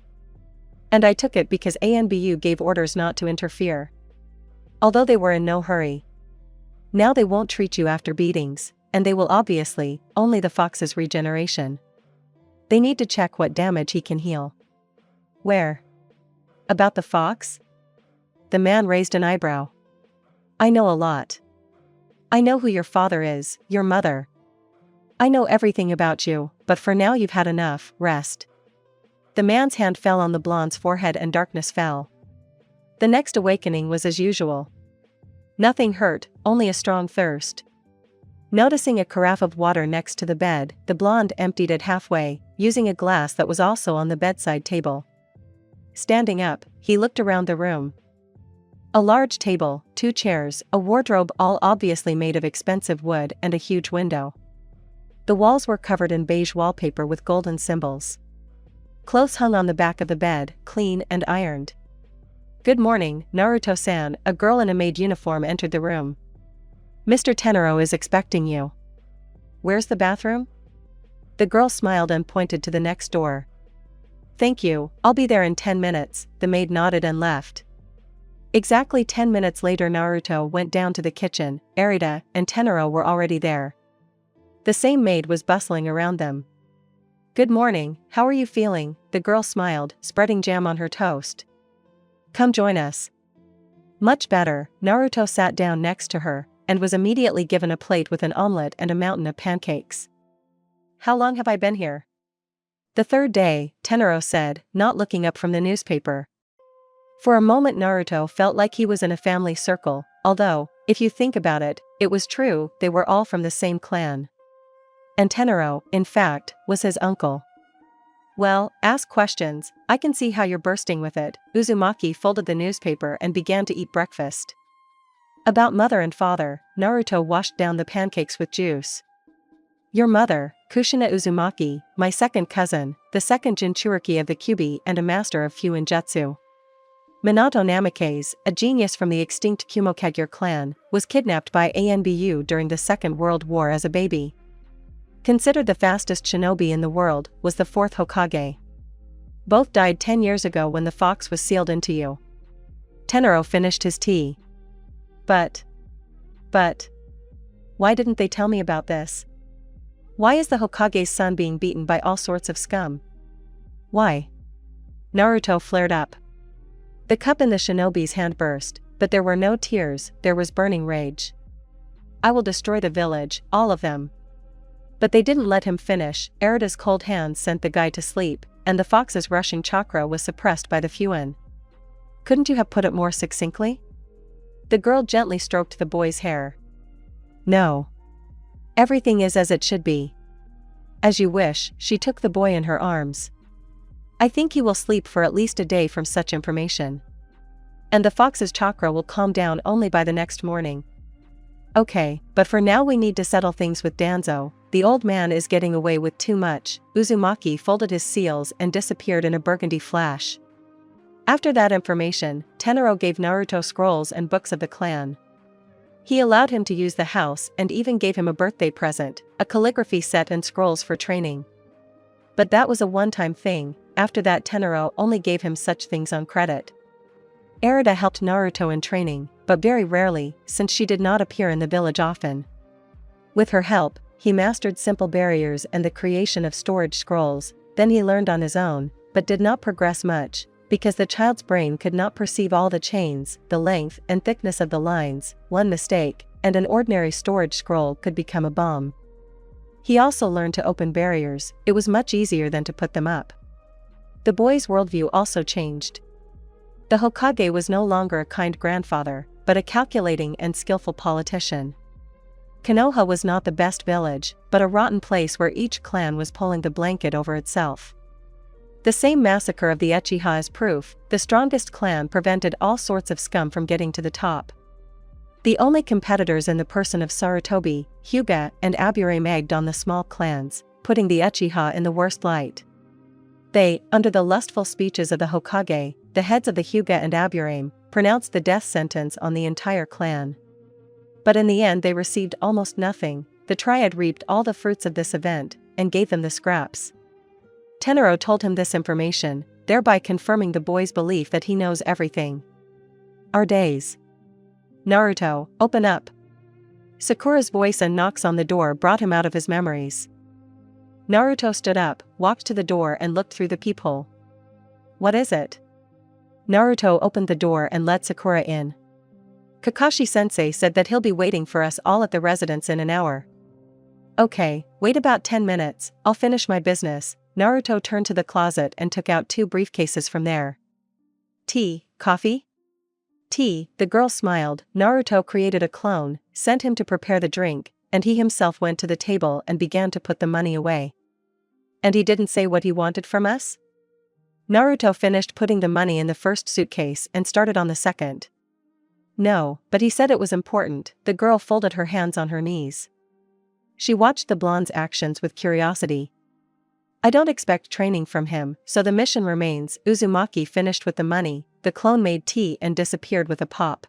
And I took it because ANBU gave orders not to interfere. Although they were in no hurry. Now they won't treat you after beatings, and they will obviously, only the fox's regeneration. They need to check what damage he can heal." "Where? About the fox?" The man raised an eyebrow. "I know a lot. I know who your father is, your mother. I know everything about you, but for now you've had enough, rest." The man's hand fell on the blonde's forehead and darkness fell. The next awakening was as usual. Nothing hurt, only a strong thirst. Noticing a carafe of water next to the bed, the blonde emptied it halfway, using a glass that was also on the bedside table. Standing up, he looked around the room. A large table, 2 chairs, a wardrobe all obviously made of expensive wood, and a huge window. The walls were covered in beige wallpaper with golden symbols. Clothes hung on the back of the bed, clean and ironed. "Good morning, Naruto-san," a girl in a maid uniform entered the room. "Mr. Tenro is expecting you." "Where's the bathroom?" The girl smiled and pointed to the next door. "Thank you, I'll be there in 10 minutes, the maid nodded and left. Exactly 10 minutes later Naruto went down to the kitchen. Arita and Tenro were already there. The same maid was bustling around them. "Good morning, how are you feeling?" The girl smiled, spreading jam on her toast. "Come join us." Much better. Naruto sat down next to her, and was immediately given a plate with an omelette and a mountain of pancakes. "How long have I been here?" "The 3rd day," Tenro said, not looking up from the newspaper. For a moment Naruto felt like he was in a family circle, although, if you think about it, it was true, they were all from the same clan. And Tenro, in fact, was his uncle. "Well, ask questions, I can see how you're bursting with it." Uzumaki folded the newspaper and began to eat breakfast. "About mother and father." Naruto washed down the pancakes with juice. "Your mother, Kushina Uzumaki, my second cousin, the second Jinchuriki of the Kyubi and a master of Fuinjutsu. Minato Namikaze, a genius from the extinct Kumokagure clan, was kidnapped by Anbu during the Second World War as a baby. Considered the fastest shinobi in the world, was the 4th Hokage. Both died 10 years ago when the fox was sealed into you." Tenro finished his tea. But, why didn't they tell me about this? Why is the Hokage's son being beaten by all sorts of scum? Why?" Naruto flared up. The cup in the shinobi's hand burst, but there were no tears, there was burning rage. "I will destroy the village, all of them." But they didn't let him finish. Arita's cold hands sent the guy to sleep, and the fox's rushing chakra was suppressed by the Fuin. "Couldn't you have put it more succinctly?" The girl gently stroked the boy's hair. "No. Everything is as it should be." "As you wish." She took the boy in her arms. "I think he will sleep for at least a day from such information. And the fox's chakra will calm down only by the next morning." "Okay, but for now we need to settle things with Danzo. The old man is getting away with too much." Uzumaki folded his seals and disappeared in a burgundy flash. After that information, Tenro gave Naruto scrolls and books of the clan. He allowed him to use the house and even gave him a birthday present, a calligraphy set and scrolls for training. But that was a one-time thing. After that Tenro only gave him such things on credit. Arita helped Naruto in training, but very rarely, since she did not appear in the village often. With her help, he mastered simple barriers and the creation of storage scrolls. Then he learned on his own, but did not progress much, because the child's brain could not perceive all the chains, the length and thickness of the lines. One mistake, and an ordinary storage scroll could become a bomb. He also learned to open barriers. It was much easier than to put them up. The boy's worldview also changed. The Hokage was no longer a kind grandfather, but a calculating and skillful politician. Konoha was not the best village, but a rotten place where each clan was pulling the blanket over itself. The same massacre of the Uchiha is proof. The strongest clan prevented all sorts of scum from getting to the top. The only competitors in the person of Sarutobi, Hyuga, and Aburame egged on the small clans, putting the Uchiha in the worst light. They, under the lustful speeches of the Hokage, the heads of the Hyuga and Aburame, pronounced the death sentence on the entire clan. But in the end they received almost nothing. The triad reaped all the fruits of this event, and gave them the scraps. Tenro told him this information, thereby confirming the boy's belief that he knows everything. "Our days." "Naruto, open up." Sakura's voice and knocks on the door brought him out of his memories. Naruto stood up, walked to the door and looked through the peephole. "What is it?" Naruto opened the door and let Sakura in. "Kakashi-sensei said that he'll be waiting for us all at the residence in an hour." "Okay, wait about 10 minutes, I'll finish my business." Naruto turned to the closet and took out 2 briefcases from there. "Tea, coffee?" "Tea," the girl smiled. Naruto created a clone, sent him to prepare the drink, and he himself went to the table and began to put the money away. And he didn't say what he wanted from us? Naruto finished putting the money in the first suitcase and started on the second. No, but he said it was important. The girl folded her hands on her knees. She watched the blonde's actions with curiosity. I don't expect training from him, so the mission remains. Uzumaki finished with the money, the clone made tea and disappeared with a pop.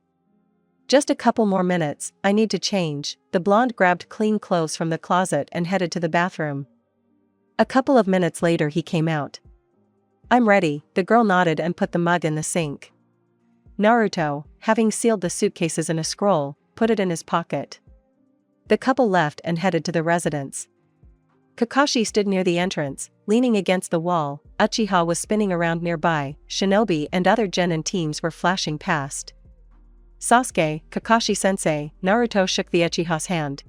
Just a couple more minutes, I need to change. The blonde grabbed clean clothes from the closet and headed to the bathroom. A couple of minutes later he came out. I'm ready, the girl nodded and put the mug in the sink. Naruto, having sealed the suitcases in a scroll, put it in his pocket. The couple left and headed to the residence. Kakashi stood near the entrance, leaning against the wall. Uchiha was spinning around nearby. Shinobi and other genin teams were flashing past. Sasuke, Kakashi-sensei, Naruto shook the Uchiha's hand.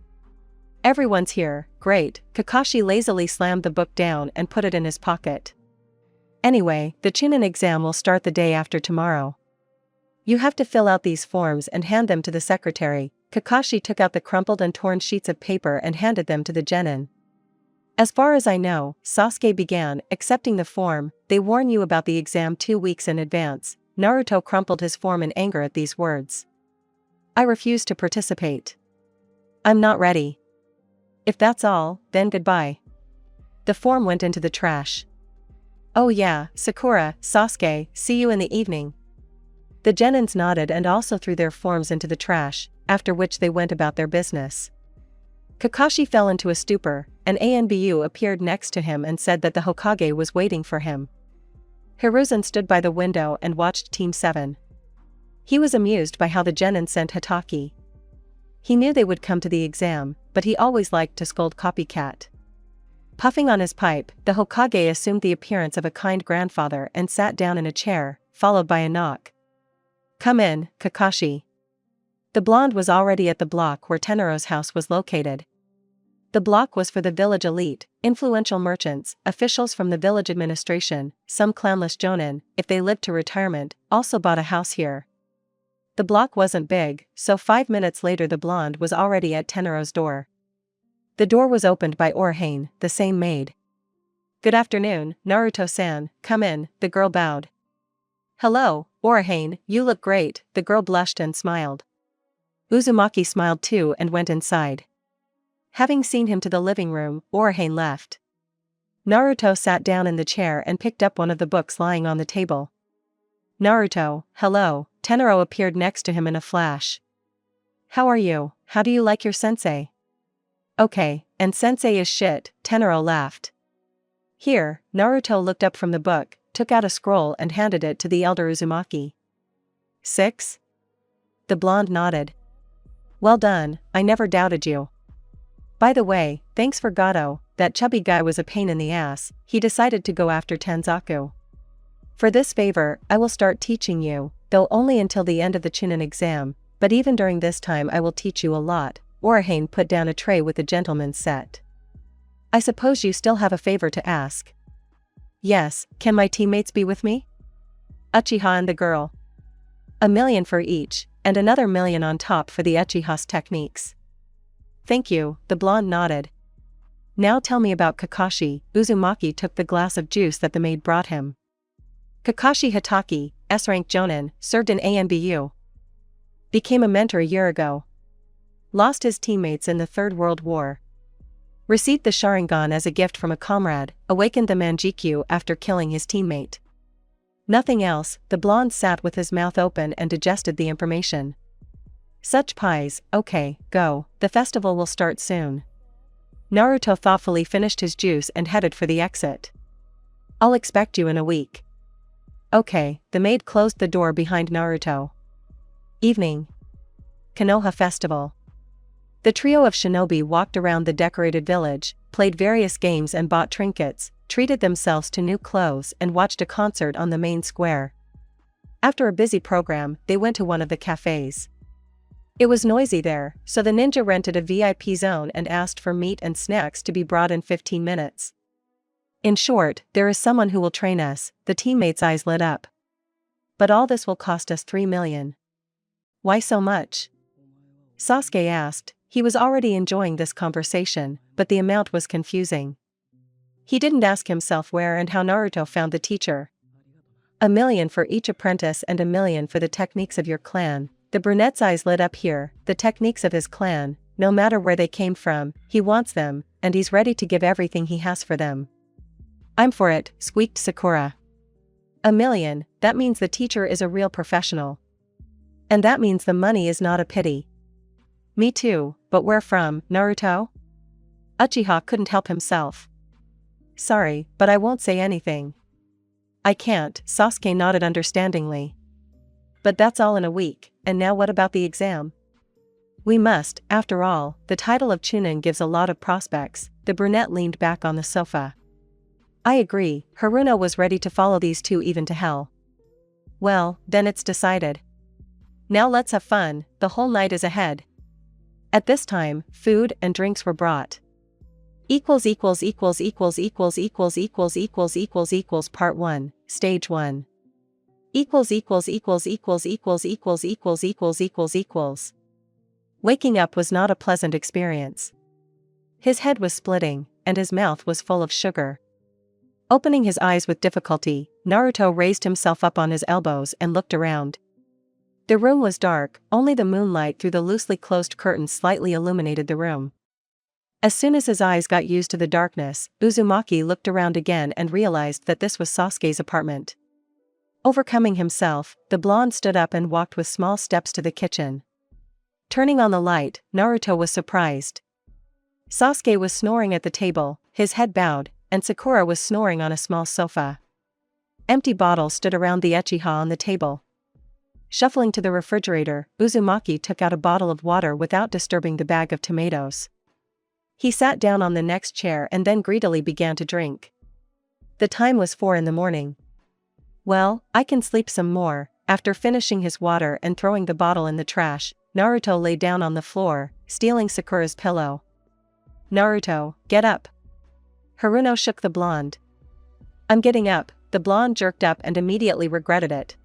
Everyone's here, great. Kakashi lazily slammed the book down and put it in his pocket. Anyway, the Chunin exam will start the day after tomorrow. You have to fill out these forms and hand them to the secretary. Kakashi took out the crumpled and torn sheets of paper and handed them to the genin. As far as I know, Sasuke began, accepting the form, they warn you about the exam 2 weeks in advance. Naruto crumpled his form in anger at these words. I refuse to participate. I'm not ready. If that's all, then goodbye. The form went into the trash. Oh yeah, Sakura, Sasuke, see you in the evening. The genins nodded and also threw their forms into the trash, after which they went about their business. Kakashi fell into a stupor. An Anbu appeared next to him and said that the Hokage was waiting for him. Hiruzen stood by the window and watched Team 7. He was amused by how the genin sent Hatake. He knew they would come to the exam, but he always liked to scold copycat. Puffing on his pipe, the Hokage assumed the appearance of a kind grandfather and sat down in a chair, followed by a knock. Come in, Kakashi. The blonde was already at the block where Tenero's house was located. The block was for the village elite, influential merchants, officials from the village administration, some clanless jonin, if they lived to retirement, also bought a house here. The block wasn't big, so 5 minutes later the blonde was already at Tenero's door. The door was opened by Orihane, the same maid. Good afternoon, Naruto-san, come in, the girl bowed. Hello, Orihane, you look great, the girl blushed and smiled. Uzumaki smiled too and went inside. Having seen him to the living room, Orihane left. Naruto sat down in the chair and picked up one of the books lying on the table. Naruto, hello, Tenero appeared next to him in a flash. How are you? How do you like your sensei? Okay, and sensei is shit, Tenero laughed. Here, Naruto looked up from the book, took out a scroll and handed it to the elder Uzumaki. 6? The blonde nodded. Well done, I never doubted you. By the way, thanks for Gato, that chubby guy was a pain in the ass, he decided to go after Tanzaku. For this favor, I will start teaching you, though only until the end of the Chunin exam, but even during this time I will teach you a lot. Orihane put down a tray with the gentleman's set. I suppose you still have a favor to ask. Yes, can my teammates be with me? Uchiha and the girl. 1 million for each, and another 1 million on top for the Uchiha's techniques. Thank you, the blonde nodded. Now tell me about Kakashi. Uzumaki took the glass of juice that the maid brought him. Kakashi Hatake, S-rank jonin, served in ANBU. Became a mentor a year ago. Lost his teammates in the Third World War. Received the Sharingan as a gift from a comrade, awakened the Manjikyu after killing his teammate. Nothing else, the blonde sat with his mouth open and digested the information. Such pies, okay, go, the festival will start soon. Naruto thoughtfully finished his juice and headed for the exit. I'll expect you in a week. Okay, the maid closed the door behind Naruto. Evening. Konoha Festival. The trio of shinobi walked around the decorated village, played various games and bought trinkets, treated themselves to new clothes and watched a concert on the main square. After a busy program, they went to one of the cafes. It was noisy there, so the ninja rented a VIP zone and asked for meat and snacks to be brought in 15 minutes. In short, there is someone who will train us, the teammates' eyes lit up. But all this will cost us 3 million. Why so much? Sasuke asked. He was already enjoying this conversation, but the amount was confusing. He didn't ask himself where and how Naruto found the teacher. 1,000,000 for each apprentice and 1,000,000 for the techniques of your clan. The brunette's eyes lit up here. The techniques of his clan, no matter where they came from, he wants them, and he's ready to give everything he has for them. I'm for it, squeaked Sakura. 1,000,000, that means the teacher is a real professional. And that means the money is not a pity. Me too, but where from, Naruto? Uchiha couldn't help himself. Sorry, but I won't say anything. I can't, Sasuke nodded understandingly. But that's all in a week, and now what about the exam? We must, after all, the title of Chunin gives a lot of prospects. The brunette leaned back on the sofa. I agree, Haruno was ready to follow these two even to hell. Well, then it's decided. Now let's have fun, the whole night is ahead. At this time, food and drinks were brought. Part 1, Stage 1. Waking up was not a pleasant experience. His head was splitting, and his mouth was full of sugar. Opening his eyes with difficulty, Naruto raised himself up on his elbows and looked around. The room was dark, only the moonlight through the loosely closed curtains slightly illuminated the room. As soon as his eyes got used to the darkness, Uzumaki looked around again and realized that this was Sasuke's apartment. Overcoming himself, the blonde stood up and walked with small steps to the kitchen. Turning on the light, Naruto was surprised. Sasuke was snoring at the table, his head bowed, and Sakura was snoring on a small sofa. Empty bottles stood around the Uchiha on the table. Shuffling to the refrigerator, Uzumaki took out a bottle of water without disturbing the bag of tomatoes. He sat down on the next chair and then greedily began to drink. The time was 4 in the morning. Well, I can sleep some more. After finishing his water and throwing the bottle in the trash, Naruto lay down on the floor, stealing Sakura's pillow. Naruto, get up. Haruno shook the blonde. I'm getting up. The blonde jerked up and immediately regretted it.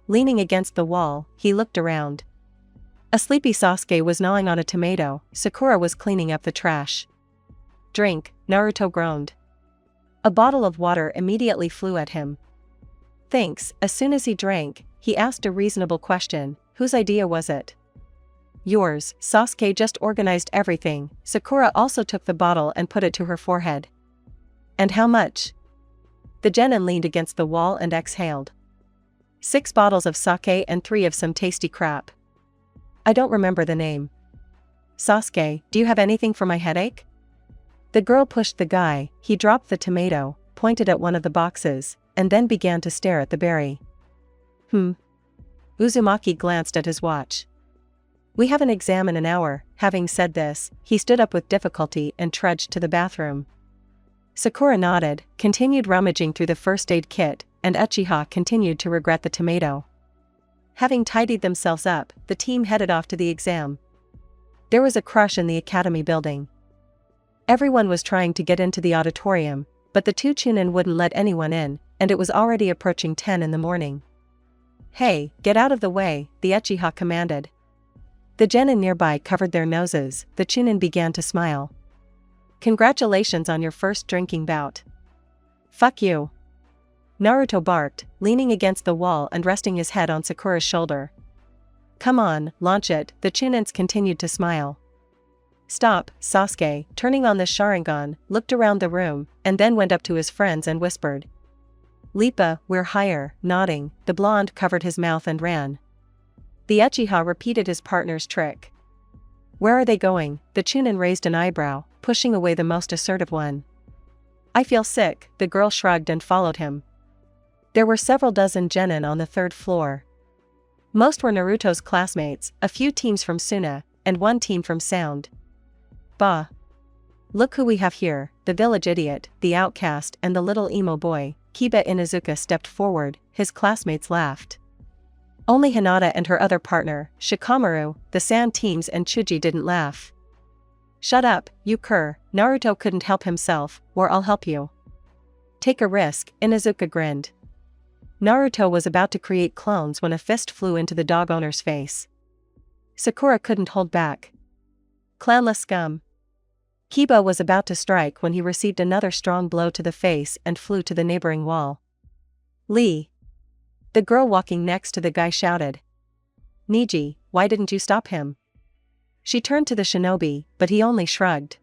Leaning against the wall, he looked around. A sleepy Sasuke was gnawing on a tomato. Sakura was cleaning up the trash. Drink, Naruto groaned. A bottle of water immediately flew at him. Thanks. As soon as he drank, he asked a reasonable question. Whose idea was it? Yours. Sasuke just organized everything. Sakura also took the bottle and put it to her forehead. And how much? The genin leaned against the wall and exhaled. 6 bottles of sake and 3 of some tasty crap. I don't remember the name. Sasuke, do you have anything for my headache? The girl pushed the guy. He dropped the tomato, pointed at one of the boxes, and then began to stare at the berry. Uzumaki glanced at his watch. We have an exam in an hour. Having said this, he stood up with difficulty and trudged to the bathroom. Sakura nodded, continued rummaging through the first aid kit, and Uchiha continued to regret the tomato. Having tidied themselves up, the team headed off to the exam. There was a crush in the academy building. Everyone was trying to get into the auditorium, but the 2 Chunin wouldn't let anyone in, and it was already approaching 10 in the morning. Hey, get out of the way, the Uchiha commanded. The genin nearby covered their noses. The Chunin began to smile. Congratulations on your first drinking bout. Fuck you. Naruto barked, leaning against the wall and resting his head on Sakura's shoulder. Come on, launch it. The Chunins continued to smile. Stop, Sasuke, turning on the Sharingan, looked around the room, and then went up to his friends and whispered. Lipa, we're higher. Nodding, the blonde covered his mouth and ran. The Uchiha repeated his partner's trick. Where are they going? The Chunin raised an eyebrow, pushing away the most assertive one. I feel sick, the girl shrugged and followed him. There were several dozen genin on the 3rd floor. Most were Naruto's classmates, a few teams from Suna, and 1 team from Sound. Bah! Look who we have here, the village idiot, the outcast, and the little emo boy. Kiba Inuzuka stepped forward, his classmates laughed. Only Hinata and her other partner, Shikamaru, the Sand teams and Chuji didn't laugh. Shut up, you cur, Naruto couldn't help himself, or I'll help you. Take a risk, Inuzuka grinned. Naruto was about to create clones when a fist flew into the dog owner's face. Sakura couldn't hold back. Clanless scum. Kiba was about to strike when he received another strong blow to the face and flew to the neighboring wall. Lee. The girl walking next to the guy shouted. Niji, why didn't you stop him? She turned to the shinobi, but he only shrugged.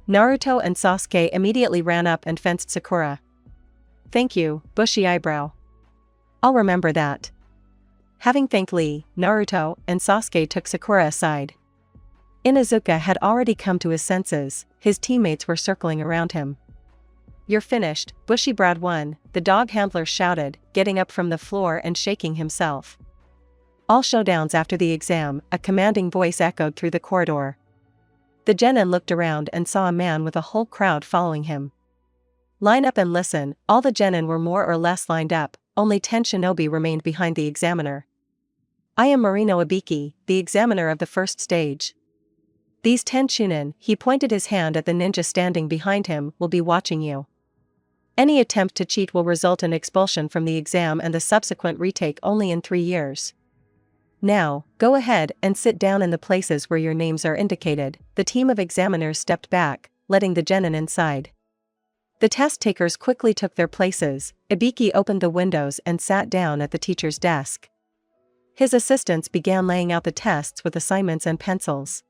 Naruto and Sasuke immediately ran up and fenced Sakura. Thank you, bushy eyebrow. I'll remember that. Having thanked Lee, Naruto and Sasuke took Sakura aside. Inuzuka had already come to his senses, his teammates were circling around him. You're finished, bushy-browed one, the dog handler shouted, getting up from the floor and shaking himself. All showdowns after the exam, a commanding voice echoed through the corridor. The genin looked around and saw a man with a whole crowd following him. Line up and listen, all the genin were more or less lined up, only 10 shinobi remained behind the examiner. I am Marino Ibiki, the examiner of the first stage. These 10 chunin, he pointed his hand at the ninja standing behind him, will be watching you. Any attempt to cheat will result in expulsion from the exam and the subsequent retake only in 3 years. Now, go ahead and sit down in the places where your names are indicated. The team of examiners stepped back, letting the genin inside. The test takers quickly took their places. Ibiki opened the windows and sat down at the teacher's desk. His assistants began laying out the tests with assignments and pencils.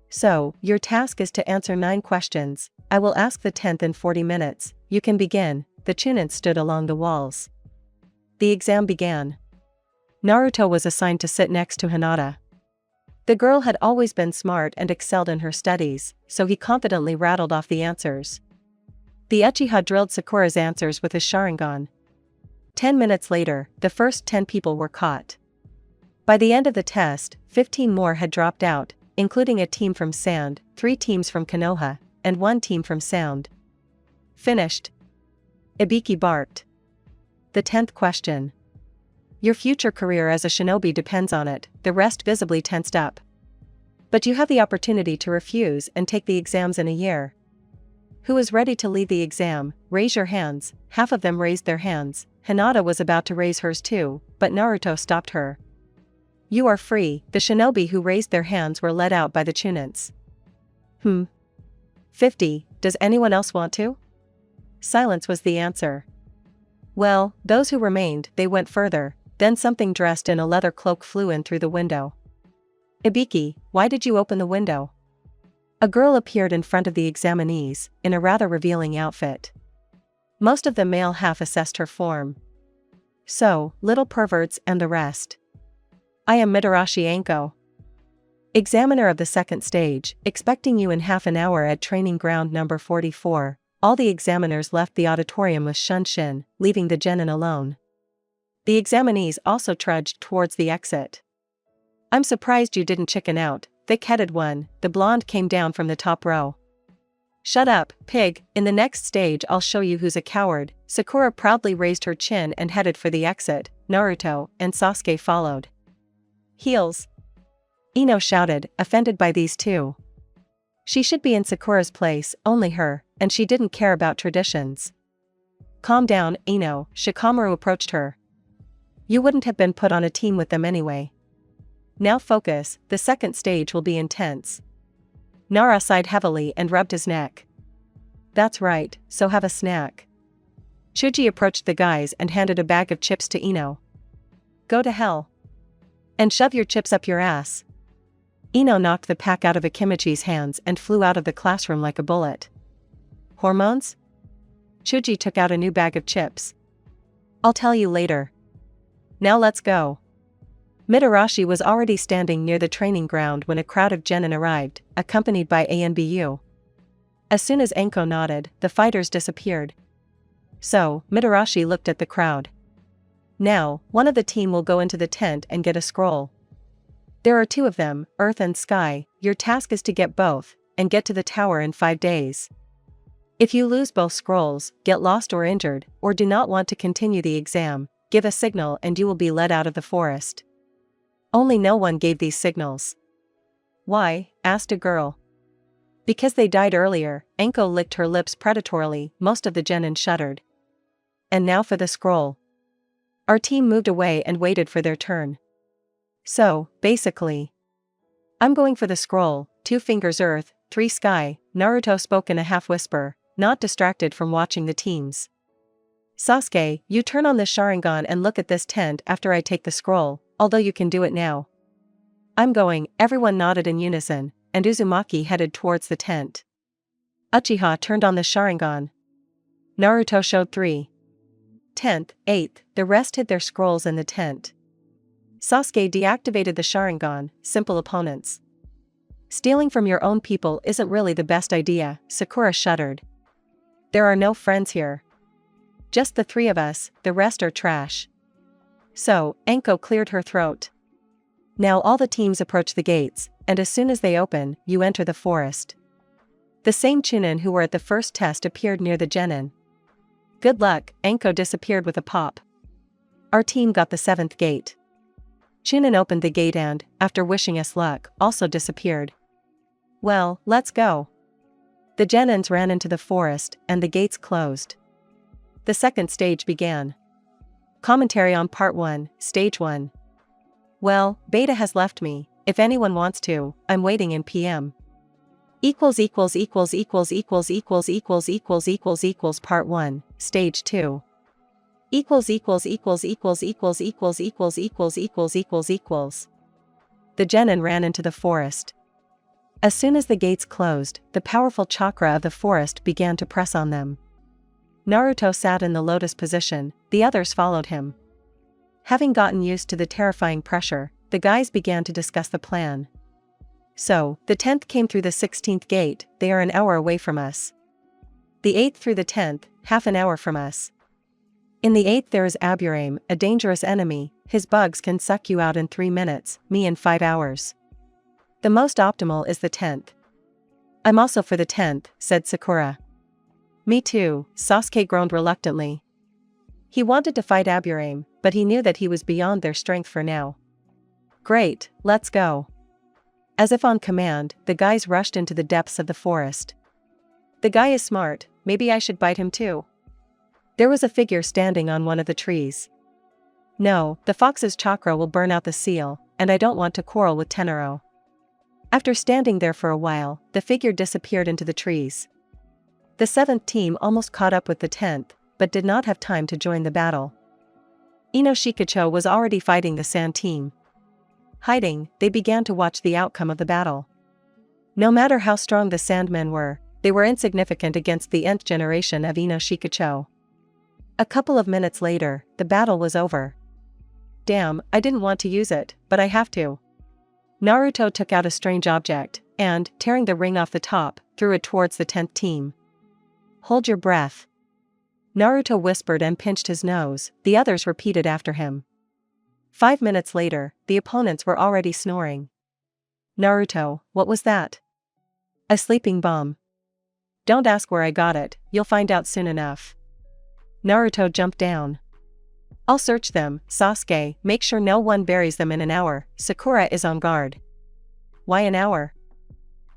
So, your task is to answer 9 questions. I will ask the 10th in 40 minutes. You can begin. The chunin stood along the walls. The exam began. Naruto was assigned to sit next to Hinata. The girl had always been smart and excelled in her studies, so he confidently rattled off the answers. The Uchiha drilled Sakura's answers with his Sharingan. 10 minutes later, the first 10 people were caught. By the end of the test, 15 more had dropped out, including a team from Sand, 3 teams from Konoha, and 1 team from Sound. Finished. Ibiki barked. The 10th question. Your future career as a shinobi depends on it, the rest visibly tensed up. But you have the opportunity to refuse and take the exams in a year. Who is ready to lead the exam? Raise your hands. Half of them raised their hands. Hinata was about to raise hers too, but Naruto stopped her. You are free. The shinobi who raised their hands were led out by the chunins. 50. Does anyone else want to? Silence was the answer. Well, those who remained, they went further. Then something dressed in a leather cloak flew in through the window. Ibiki, why did you open the window? A girl appeared in front of the examinees, in a rather revealing outfit. Most of the male half assessed her form. So, little perverts and the rest. I am Mitarashi Anko. Examiner of the second stage, expecting you in half an hour at training ground number 44. All the examiners left the auditorium with Shunshin, leaving the genin alone. The examinees also trudged towards the exit. I'm surprised you didn't chicken out, thick-headed one, the blonde came down from the top row. Shut up, pig, in the next stage I'll show you who's a coward. Sakura proudly raised her chin and headed for the exit. Naruto and Sasuke followed. Heels. Ino shouted, offended by these two. She should be in Sakura's place, only her, and she didn't care about traditions. Calm down, Ino, Shikamaru approached her. You wouldn't have been put on a team with them anyway. Now focus, the second stage will be intense. Nara sighed heavily and rubbed his neck. That's right, so have a snack. Chuji approached the guys and handed a bag of chips to Ino. Go to hell. And shove your chips up your ass. Ino knocked the pack out of Akimichi's hands and flew out of the classroom like a bullet. Hormones? Chuji took out a new bag of chips. I'll tell you later. Now let's go. Mitarashi was already standing near the training ground when a crowd of genin arrived, accompanied by ANBU. As soon as Anko nodded, the fighters disappeared. So, Mitarashi looked at the crowd. Now, one of the team will go into the tent and get a scroll. There are 2 of them, Earth and Sky. Your task is to get both, and get to the tower in 5 days. If you lose both scrolls, get lost or injured, or do not want to continue the exam, give a signal and you will be led out of the forest. Only no one gave these signals. Why? Asked a girl. Because they died earlier. Anko licked her lips predatorily, most of the genin shuddered. And now for the scroll. Our team moved away and waited for their turn. So, basically, I'm going for the scroll, 2 fingers earth, 3 sky, Naruto spoke in a half-whisper, not distracted from watching the teams. Sasuke, you turn on the Sharingan and look at this tent after I take the scroll, although you can do it now. I'm going, everyone nodded in unison, and Uzumaki headed towards the tent. Uchiha turned on the Sharingan. Naruto showed 3. 10th, 8th, the rest hid their scrolls in the tent. Sasuke deactivated the Sharingan, simple opponents. Stealing from your own people isn't really the best idea, Sakura shuddered. There are no friends here. Just the 3 of us, the rest are trash. So, Anko cleared her throat. Now all the teams approach the gates, and as soon as they open, you enter the forest. The same Chunin who were at the first test appeared near the Genin. Good luck, Anko disappeared with a pop. Our team got the 7th gate. Chunin opened the gate and, after wishing us luck, also disappeared. Well, let's go. The Genins ran into the forest, and the gates closed. The second stage began. Commentary on Part 1, Stage 1. Well, Beta has left me, if anyone wants to, I'm waiting in PM. Part 1, Stage 2. The Genin ran into the forest. As soon as the gates closed, the powerful chakra of the forest began to press on them. Naruto sat in the lotus position, the others followed him. Having gotten used to the terrifying pressure, the guys began to discuss the plan. So, the 10th came through the 16th gate, they are an hour away from us. The 8th through the 10th, half an hour from us. In the 8th there is Aburame, a dangerous enemy, his bugs can suck you out in 3 minutes, me in 5 hours. The most optimal is the 10th. I'm also for the 10th, said Sakura. Me too, Sasuke groaned reluctantly. He wanted to fight Aburame, but he knew that he was beyond their strength for now. Great, let's go. As if on command, the guys rushed into the depths of the forest. The guy is smart, maybe I should bite him too. There was a figure standing on one of the trees. No, the fox's chakra will burn out the seal, and I don't want to quarrel with Tenaro. After standing there for a while, the figure disappeared into the trees. The 7th team almost caught up with the 10th, but did not have time to join the battle. Ino Shikacho was already fighting the Sand team. Hiding, they began to watch the outcome of the battle. No matter how strong the Sandmen were, they were insignificant against the nth generation of Ino Shikacho. A couple of minutes later, the battle was over. Damn, I didn't want to use it, but I have to. Naruto took out a strange object, and, tearing the ring off the top, threw it towards the 10th team. Hold your breath. Naruto whispered and pinched his nose, the others repeated after him. 5 minutes later, the opponents were already snoring. Naruto, what was that? A sleeping bomb. Don't ask where I got it, you'll find out soon enough. Naruto jumped down. I'll search them, Sasuke, make sure no one buries them in an hour, Sakura is on guard. Why an hour?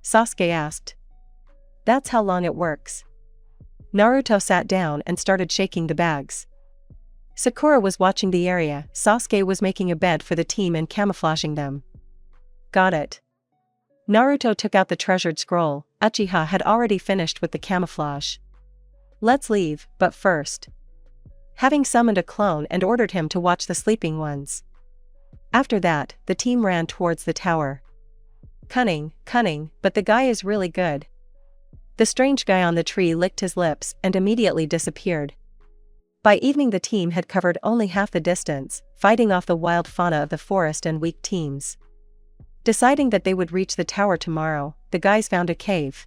Sasuke asked. That's how long it works. Naruto sat down and started shaking the bags. Sakura was watching the area, Sasuke was making a bed for the team and camouflaging them. Got it. Naruto took out the treasured scroll, Uchiha had already finished with the camouflage. Let's leave, but first. Having summoned a clone and ordered him to watch the sleeping ones. After that, the team ran towards the tower. Cunning, but the guy is really good. The strange guy on the tree licked his lips and immediately disappeared. By evening the team had covered only half the distance, fighting off the wild fauna of the forest and weak teams. Deciding that they would reach the tower tomorrow, the guys found a cave.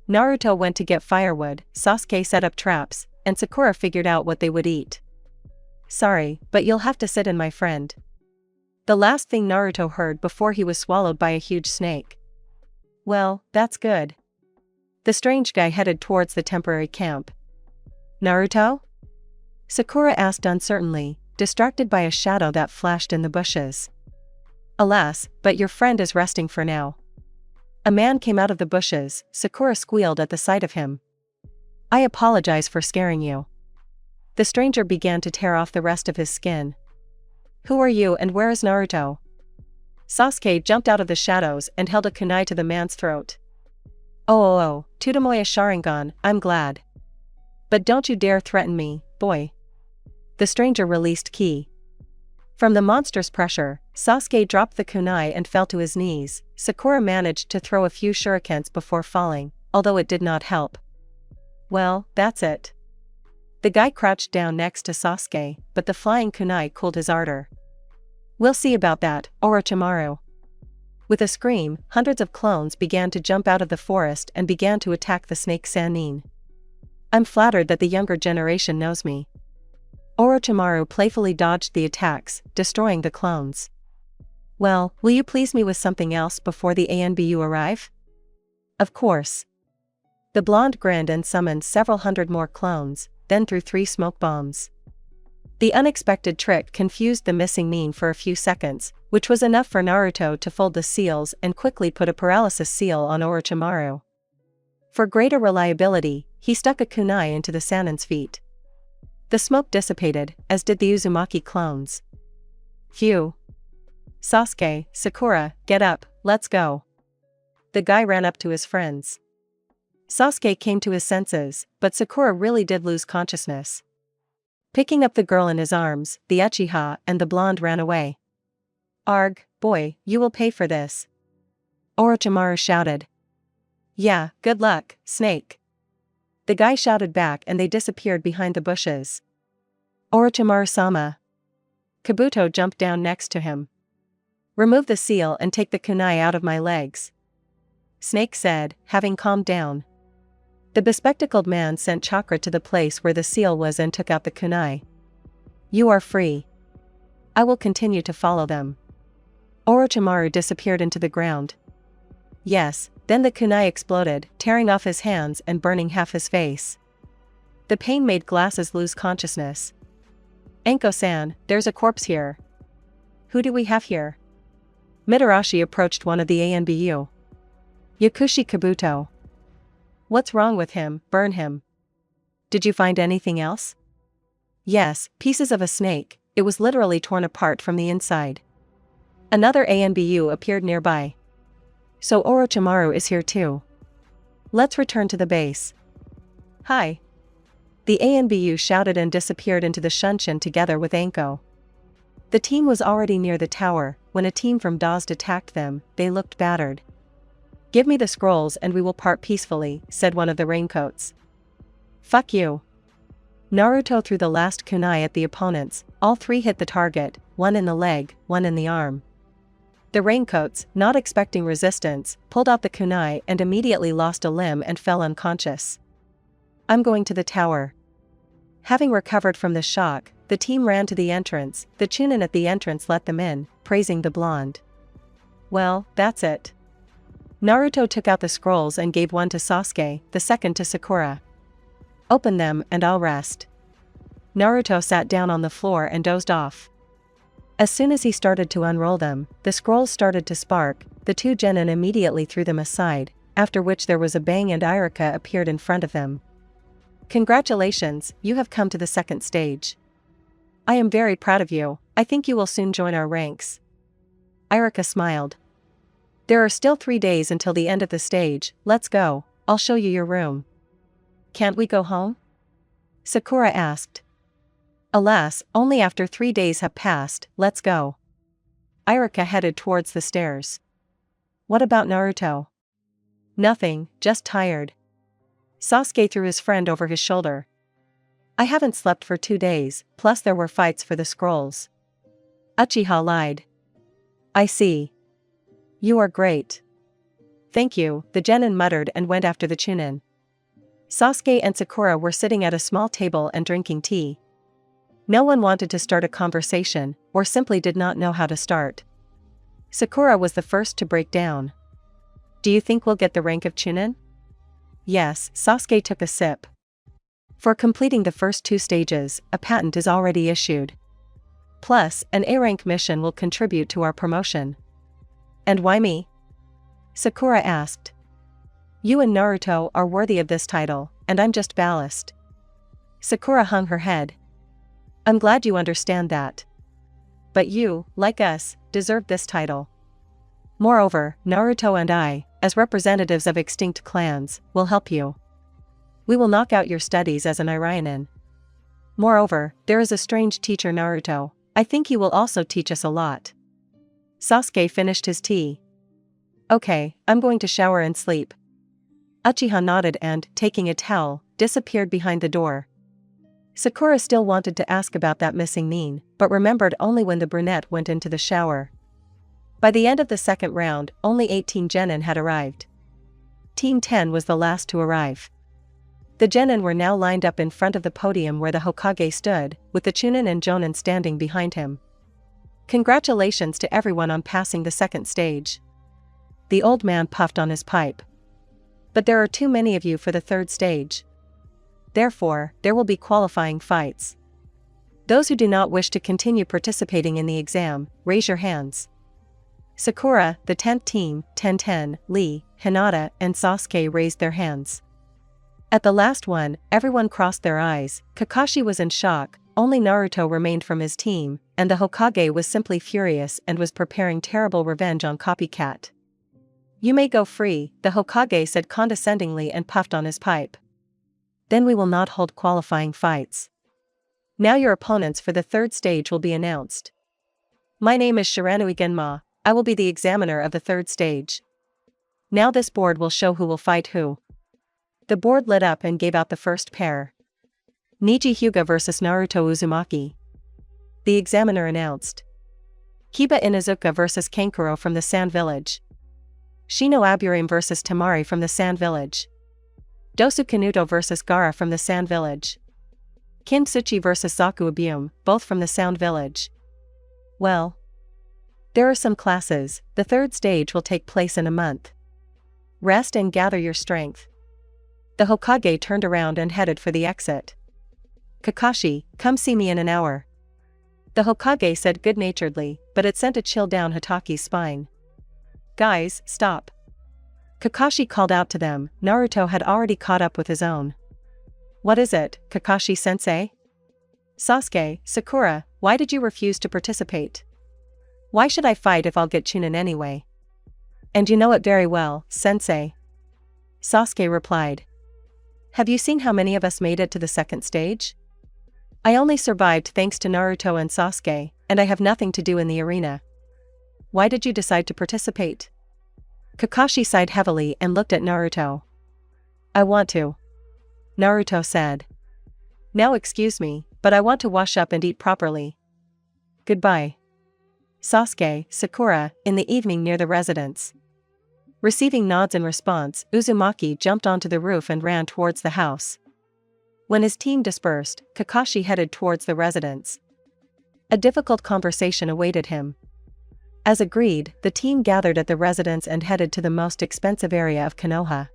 Naruto went to get firewood, Sasuke set up traps, and Sakura figured out what they would eat. Sorry, but you'll have to sit in, my friend. The last thing Naruto heard before he was swallowed by a huge snake. Well, that's good. The strange guy headed towards the temporary camp. Naruto? Sakura asked uncertainly, distracted by a shadow that flashed in the bushes. Alas, but your friend is resting for now. A man came out of the bushes, Sakura squealed at the sight of him. I apologize for scaring you. The stranger began to tear off the rest of his skin. Who are you and where is Naruto? Sasuke jumped out of the shadows and held a kunai to the man's throat. Oh, Tutamoya Sharingan, I'm glad. But don't you dare threaten me, boy. The stranger released ki. From the monster's pressure, Sasuke dropped the kunai and fell to his knees. Sakura managed to throw a few shurikens before falling, although it did not help. Well, that's it. The guy crouched down next to Sasuke, but the flying kunai cooled his ardor. We'll see about that, Orochimaru. With a scream, hundreds of clones began to jump out of the forest and began to attack the snake Sannin. I'm flattered that the younger generation knows me. Orochimaru playfully dodged the attacks, destroying the clones. Well, will you please me with something else before the ANBU arrive? Of course. The blonde grinned and summoned several hundred more clones, then threw 3 smoke bombs. The unexpected trick confused the missing Nin for a few seconds, which was enough for Naruto to fold the seals and quickly put a paralysis seal on Orochimaru. For greater reliability, he stuck a kunai into the Sannin's feet. The smoke dissipated, as did the Uzumaki clones. Phew. Sasuke, Sakura, get up, let's go. The guy ran up to his friends. Sasuke came to his senses, but Sakura really did lose consciousness. Picking up the girl in his arms, the Uchiha and the blonde ran away. Arg, boy, you will pay for this. Orochimaru shouted. Yeah, good luck, Snake. The guy shouted back and they disappeared behind the bushes. Orochimaru-sama. Kabuto jumped down next to him. Remove the seal and take the kunai out of my legs. Snake said, having calmed down. The bespectacled man sent chakra to the place where the seal was and took out the kunai. You are free. I will continue to follow them. Orochimaru disappeared into the ground. Yes, then the kunai exploded, tearing off his hands and burning half his face. The pain made glasses lose consciousness. Anko-san, there's a corpse here. Who do we have here? Mitarashi approached one of the ANBU. Yakushi Kabuto. What's wrong with him? Burn him. Did you find anything else? Yes, pieces of a snake. It was literally torn apart from the inside. Another ANBU appeared nearby. So Orochimaru is here too. Let's return to the base. Hi. The ANBU shouted and disappeared into the Shunshin together with Anko. The team was already near the tower, when a team from Dazed attacked them. They looked battered. Give me the scrolls and we will part peacefully, said one of the raincoats. Fuck you. Naruto threw the last kunai at the opponents. All 3 hit the target, one in the leg, one in the arm. The raincoats, not expecting resistance, pulled out the kunai and immediately lost a limb and fell unconscious. I'm going to the tower. Having recovered from the shock, the team ran to the entrance. The Chunin at the entrance let them in, praising the blonde. Well, that's it. Naruto took out the scrolls and gave one to Sasuke, the second to Sakura. Open them and I'll rest. Naruto sat down on the floor and dozed off. As soon as he started to unroll them, the scrolls started to spark. The 2 genin immediately threw them aside, after which there was a bang and Irika appeared in front of them. Congratulations, you have come to the 2nd stage. I am very proud of you. I think you will soon join our ranks. Irika smiled. There are still 3 days until the end of the stage. Let's go, I'll show you your room. Can't we go home? Sakura asked. Alas, only after 3 days have passed. Let's go. Irika headed towards the stairs. What about Naruto? Nothing, just tired. Sasuke threw his friend over his shoulder. I haven't slept for 2 days, plus there were fights for the scrolls. Uchiha lied. I see. You are great. Thank you, the genin muttered and went after the Chunin. Sasuke and Sakura were sitting at a small table and drinking tea. No one wanted to start a conversation, or simply did not know how to start. Sakura was the first to break down. Do you think we'll get the rank of Chunin? Yes, Sasuke took a sip. For completing the first 2 stages, a patent is already issued. Plus, an A-rank mission will contribute to our promotion. And why me? Sakura asked. You and Naruto are worthy of this title, and I'm just ballast. Sakura hung her head. I'm glad you understand that. But you, like us, deserve this title. Moreover, Naruto and I, as representatives of extinct clans, will help you. We will knock out your studies as an Iranian. Moreover, there is a strange teacher Naruto. I think he will also teach us a lot. Sasuke finished his tea. Okay, I'm going to shower and sleep. Uchiha nodded and, taking a towel, disappeared behind the door. Sakura still wanted to ask about that missing Nin, but remembered only when the brunette went into the shower. By the end of the second round, only 18 genin had arrived. Team 10 was the last to arrive. The genin were now lined up in front of the podium where the Hokage stood, with the Chunin and Jonin standing behind him. Congratulations to everyone on passing the second stage. The old man puffed on his pipe. But there are too many of you for the third stage. Therefore, there will be qualifying fights. Those who do not wish to continue participating in the exam, raise your hands. Sakura, the 10th team, 10-10, Lee, Hinata, and Sasuke raised their hands. At the last one, everyone crossed their eyes. Kakashi was in shock, only Naruto remained from his team, and the Hokage was simply furious and was preparing terrible revenge on Copycat. You may go free, the Hokage said condescendingly and puffed on his pipe. Then we will not hold qualifying fights. Now your opponents for the third stage will be announced. My name is Shiranui Genma. I will be the examiner of the third stage. Now this board will show who will fight who. The board lit up and gave out the first pair. Niji Hyuga vs Naruto Uzumaki. The examiner announced. Kiba Inuzuka vs Kankuro from the Sand Village. Shino Aburame vs Tamari from the Sand Village. Dosu Kanuto vs Gaara from the Sand Village. Kintsuchi vs Zaku Abium, both from the Sound Village. Well, there are some classes. The third stage will take place in a month. Rest and gather your strength. The Hokage turned around and headed for the exit. Kakashi, come see me in an hour. The Hokage said good-naturedly, but it sent a chill down Hitaki's spine. Guys, stop. Kakashi called out to them. Naruto had already caught up with his own. What is it, Kakashi-sensei? Sasuke, Sakura, why did you refuse to participate? Why should I fight if I'll get Chunin anyway? And you know it very well, sensei. Sasuke replied. Have you seen how many of us made it to the second stage? I only survived thanks to Naruto and Sasuke, and I have nothing to do in the arena. Why did you decide to participate? Kakashi sighed heavily and looked at Naruto. I want to. Naruto said. Now excuse me, but I want to wash up and eat properly. Goodbye. Sasuke, Sakura, in the evening near the residence. Receiving nods in response, Uzumaki jumped onto the roof and ran towards the house. When his team dispersed, Kakashi headed towards the residence. A difficult conversation awaited him. As agreed, the team gathered at the residence and headed to the most expensive area of Konoha.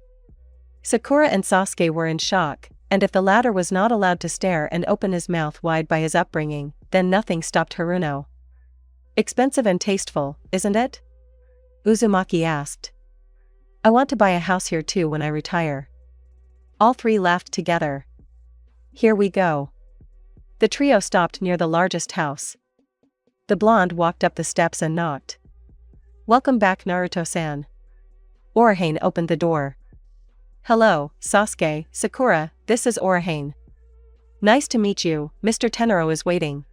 Sakura and Sasuke were in shock, and if the latter was not allowed to stare and open his mouth wide by his upbringing, then nothing stopped Haruno. Expensive and tasteful, isn't it? Uzumaki asked. I want to buy a house here too when I retire. All three laughed together. Here we go. The trio stopped near the largest house. The blonde walked up the steps and knocked. Welcome back, Naruto-san. Orihane opened the door. Hello, Sasuke, Sakura, this is Orihane. Nice to meet you, Mr. Tenro is waiting.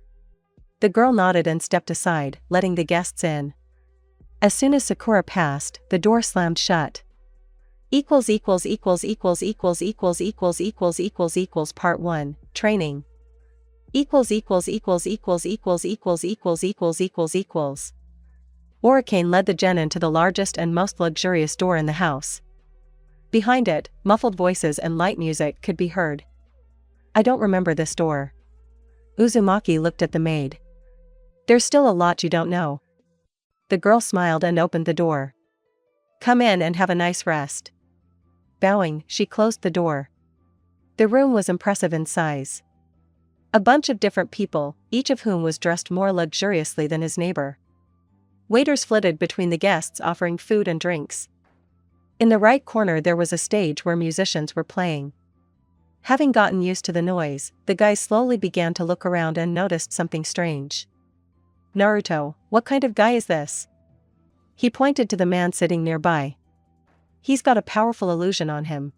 The girl nodded and stepped aside, letting the guests in. As soon as Sakura passed, the door slammed shut. Part 1, Training. Orihane led the genin to the largest and most luxurious door in the house. Behind it, muffled voices and light music could be heard. I don't remember this door. Uzumaki looked at the maid. There's still a lot you don't know. The girl smiled and opened the door. Come in and have a nice rest. Bowing, she closed the door. The room was impressive in size. A bunch of different people, each of whom was dressed more luxuriously than his neighbor. Waiters flitted between the guests offering food and drinks. In the right corner there was a stage where musicians were playing. Having gotten used to the noise, the guys slowly began to look around and noticed something strange. Naruto, what kind of guy is this? He pointed to the man sitting nearby. He's got a powerful illusion on him.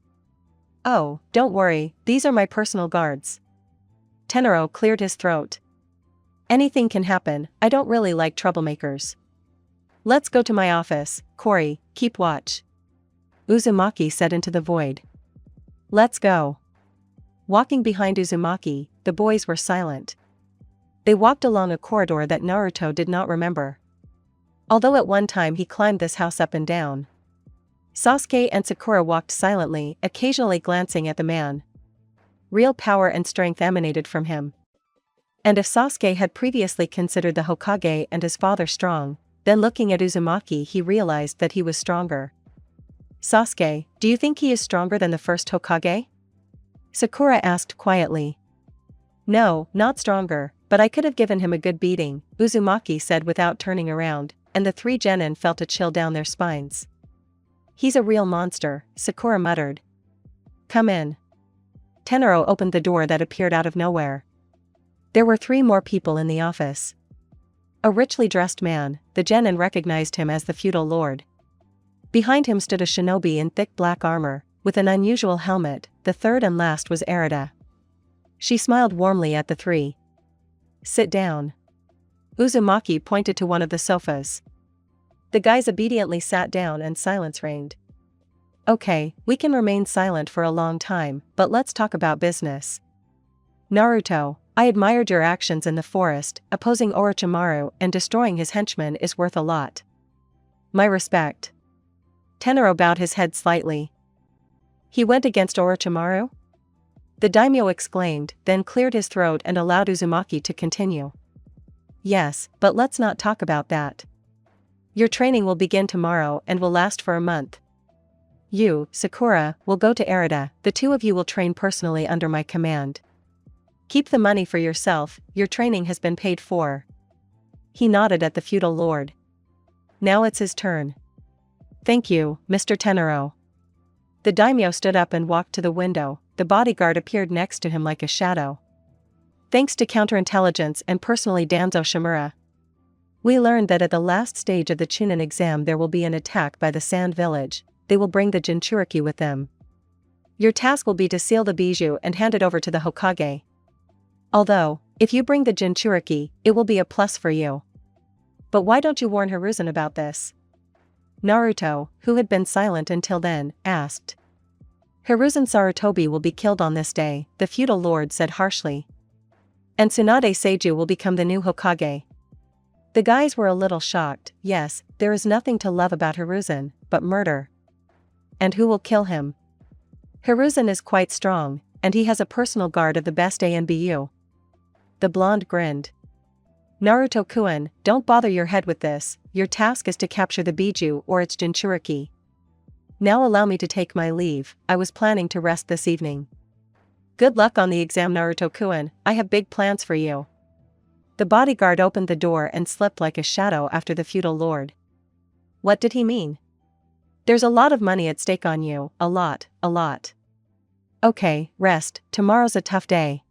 Oh, don't worry, these are my personal guards. Tenro cleared his throat. Anything can happen, I don't really like troublemakers. Let's go to my office, Cory, keep watch. Uzumaki said into the void. Let's go. Walking behind Uzumaki, the boys were silent. They walked along a corridor that Naruto did not remember. Although at one time he climbed this house up and down. Sasuke and Sakura walked silently, occasionally glancing at the man. Real power and strength emanated from him. And if Sasuke had previously considered the Hokage and his father strong, then looking at Uzumaki he realized that he was stronger. Sasuke, do you think he is stronger than the first Hokage? Sakura asked quietly. No, not stronger, but I could have given him a good beating, Uzumaki said without turning around, and the three genin felt a chill down their spines. He's a real monster, Sakura muttered. Come in. Tenro opened the door that appeared out of nowhere. There were 3 more people in the office. A richly dressed man, the genin recognized him as the feudal lord. Behind him stood a shinobi in thick black armor, with an unusual helmet. The third and last was Arita. She smiled warmly at the 3. Sit down. Uzumaki pointed to one of the sofas. The guys obediently sat down and silence reigned. Okay, we can remain silent for a long time, but let's talk about business. Naruto, I admired your actions in the forest. Opposing Orochimaru and destroying his henchmen is worth a lot. My respect. Tenro bowed his head slightly. He went against Orochimaru? The daimyo exclaimed, then cleared his throat and allowed Uzumaki to continue. Yes, but let's not talk about that. Your training will begin tomorrow and will last for a month. You, Sakura, will go to Arita. The 2 of you will train personally under my command. Keep the money for yourself, your training has been paid for. He nodded at the feudal lord. Now it's his turn. Thank you, Mr. Tenro. The daimyo stood up and walked to the window. The bodyguard appeared next to him like a shadow. Thanks to counterintelligence and personally Danzo Shimura. We learned that at the last stage of the Chunin exam there will be an attack by the Sand Village. They will bring the Jinchuriki with them. Your task will be to seal the bijou and hand it over to the Hokage. Although, if you bring the Jinchuriki, it will be a plus for you. But why don't you warn Hiruzen about this? Naruto, who had been silent until then, asked. Hiruzen Sarutobi will be killed on this day, the feudal lord said harshly. And Tsunade Seiju will become the new Hokage. The guys were a little shocked. Yes, there is nothing to love about Hiruzen, but murder. And who will kill him? Hiruzen is quite strong, and he has a personal guard of the best ANBU. The blonde grinned. Naruto-kun, don't bother your head with this, your task is to capture the bijou or its Jinchuriki. Now allow me to take my leave, I was planning to rest this evening. Good luck on the exam, Naruto-kun, I have big plans for you. The bodyguard opened the door and slipped like a shadow after the feudal lord. What did he mean? There's a lot of money at stake on you, a lot. Okay, rest, tomorrow's a tough day.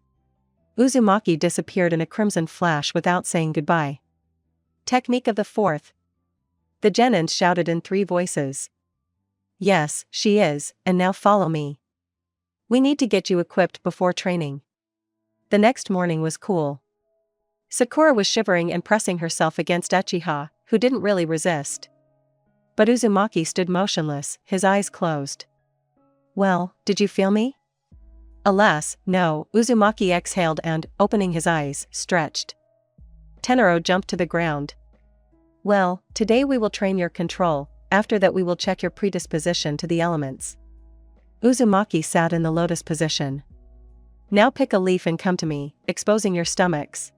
Uzumaki disappeared in a crimson flash without saying goodbye. Technique of the 4th. The genins shouted in 3 voices. Yes, she is, and now follow me. We need to get you equipped before training. The next morning was cool. Sakura was shivering and pressing herself against Uchiha, who didn't really resist. But Uzumaki stood motionless, his eyes closed. Well, did you feel me? Alas, no, Uzumaki exhaled and, opening his eyes, stretched. Tenro jumped to the ground. Well, today we will train your control, after that we will check your predisposition to the elements. Uzumaki sat in the lotus position. Now pick a leaf and come to me, exposing your stomachs.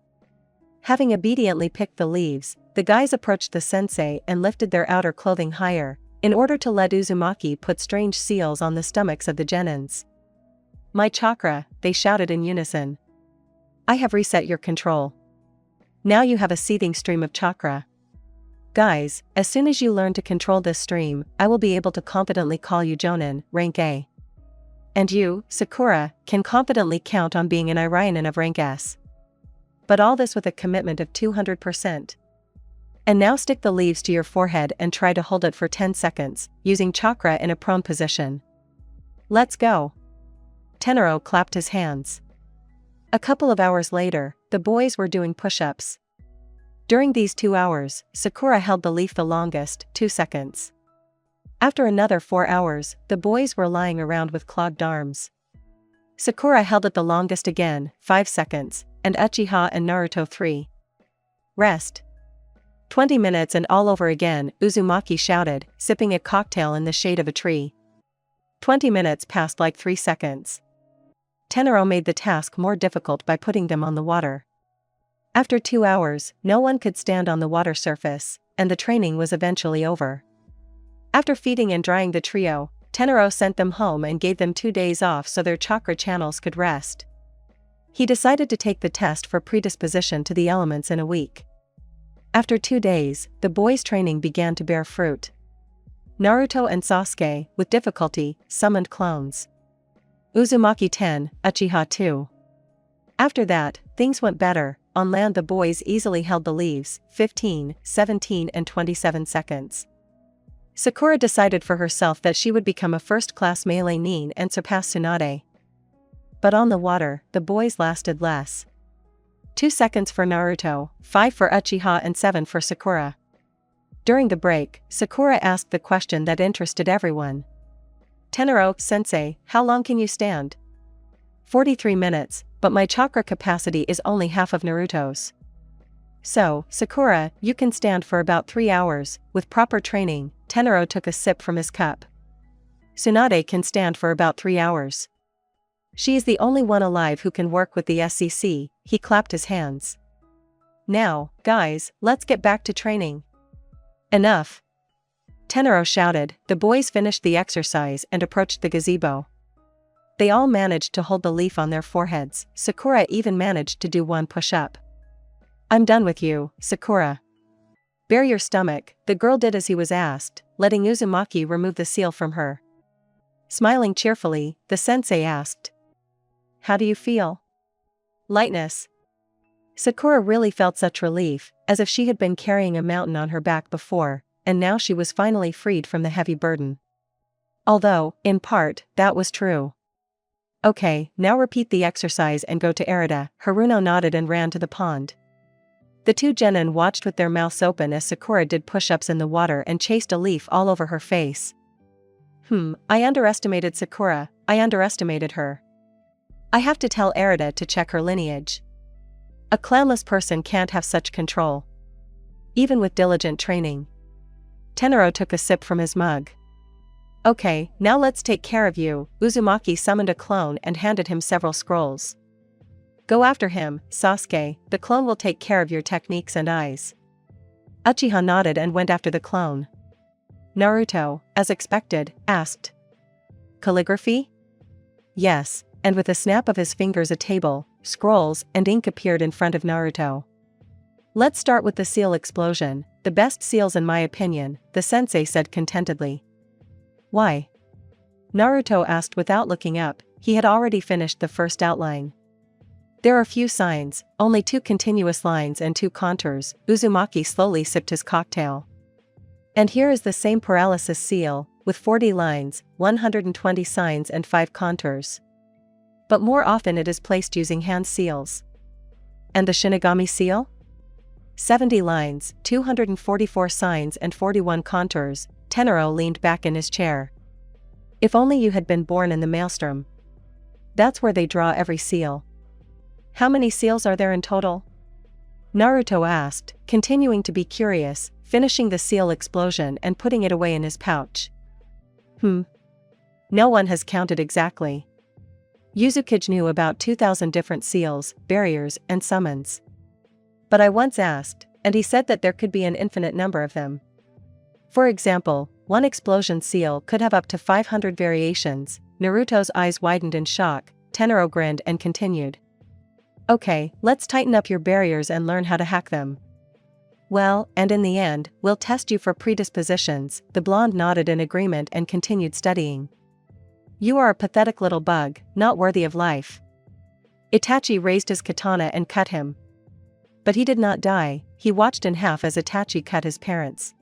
Having obediently picked the leaves, the guys approached the sensei and lifted their outer clothing higher, in order to let Uzumaki put strange seals on the stomachs of the genins. My chakra, they shouted in unison. I have reset your control. Now you have a seething stream of chakra. Guys, as soon as you learn to control this stream, I will be able to confidently call you Jonin, rank A. And you, Sakura, can confidently count on being an Irionin of rank S. But all this with a commitment of 200%. And now stick the leaves to your forehead and try to hold it for 10 seconds, using chakra in a prone position. Let's go. Tenaro clapped his hands. A couple of hours later, the boys were doing push-ups. During these 2 hours, Sakura held the leaf the longest, 2 seconds. After another 4 hours, the boys were lying around with clogged arms. Sakura held it the longest again, 5 seconds, and Uchiha and Naruto 3. Rest. 20 minutes and all over again, Uzumaki shouted, sipping a cocktail in the shade of a tree. 20 minutes passed like 3 seconds. Tenaro made the task more difficult by putting them on the water. After 2 hours, no one could stand on the water surface, and the training was eventually over. After feeding and drying the trio, Tenaro sent them home and gave them 2 days off so their chakra channels could rest. He decided to take the test for predisposition to the elements in a week. After 2 days, the boys' training began to bear fruit. Naruto and Sasuke, with difficulty, summoned clones. Uzumaki 10, Uchiha 2. After that, things went better. On land the boys easily held the leaves, 15, 17 and 27 seconds. Sakura decided for herself that she would become a first-class melee nin and surpass Tsunade. But on the water, the boys lasted less. 2 seconds for Naruto, 5 for Uchiha and 7 for Sakura. During the break, Sakura asked the question that interested everyone. Tenaro-sensei, how long can you stand? 43 minutes, but my chakra capacity is only half of Naruto's. So, Sakura, you can stand for about 3 hours, with proper training. Tenaro took a sip from his cup. Tsunade can stand for about 3 hours. She is the only one alive who can work with the SCC, he clapped his hands. Now, guys, let's get back to training. Enough. Tenaro shouted. The boys finished the exercise and approached the gazebo. They all managed to hold the leaf on their foreheads. Sakura even managed to do 1 push-up. I'm done with you, Sakura. Bare your stomach. The girl did as he was asked, letting Uzumaki remove the seal from her. Smiling cheerfully, the sensei asked, how do you feel? Lightness. Sakura really felt such relief, as if she had been carrying a mountain on her back before, and now she was finally freed from the heavy burden. Although, in part, that was true. Okay, now repeat the exercise and go to Arita. Haruno nodded and ran to the pond. The 2 genin watched with their mouths open as Sakura did push-ups in the water and chased a leaf all over her face. I underestimated Sakura, I underestimated her. I have to tell Arita to check her lineage. A clanless person can't have such control. Even with diligent training. Tenaro took a sip from his mug. Okay, now let's take care of you. Uzumaki summoned a clone and handed him several scrolls. Go after him, Sasuke, the clone will take care of your techniques and eyes. Uchiha nodded and went after the clone. Naruto, as expected, asked. Calligraphy? Yes, and with a snap of his fingers a table, scrolls, and ink appeared in front of Naruto. Let's start with the seal explosion, the best seals in my opinion, the sensei said contentedly. Why? Naruto asked without looking up, he had already finished the first outline. There are few signs, only 2 continuous lines and 2 contours. Uzumaki slowly sipped his cocktail. And here is the same paralysis seal, with 40 lines, 120 signs and 5 contours. But more often it is placed using hand seals. And the Shinigami seal? 70 lines, 244 signs and 41 contours. Tenaro leaned back in his chair. If only you had been born in the maelstrom. That's where they draw every seal. How many seals are there in total? Naruto asked, continuing to be curious, finishing the seal explosion and putting it away in his pouch. No one has counted exactly. Yuzukage knew about 2,000 different seals, barriers, and summons. But I once asked, and he said that there could be an infinite number of them. For example, one explosion seal could have up to 500 variations. Naruto's eyes widened in shock. Tenaro grinned and continued. Okay, let's tighten up your barriers and learn how to hack them. Well, and in the end, we'll test you for predispositions. The blonde nodded in agreement and continued studying. You are a pathetic little bug, not worthy of life. Itachi raised his katana and cut him. But he did not die, he watched in half as Itachi cut his parents.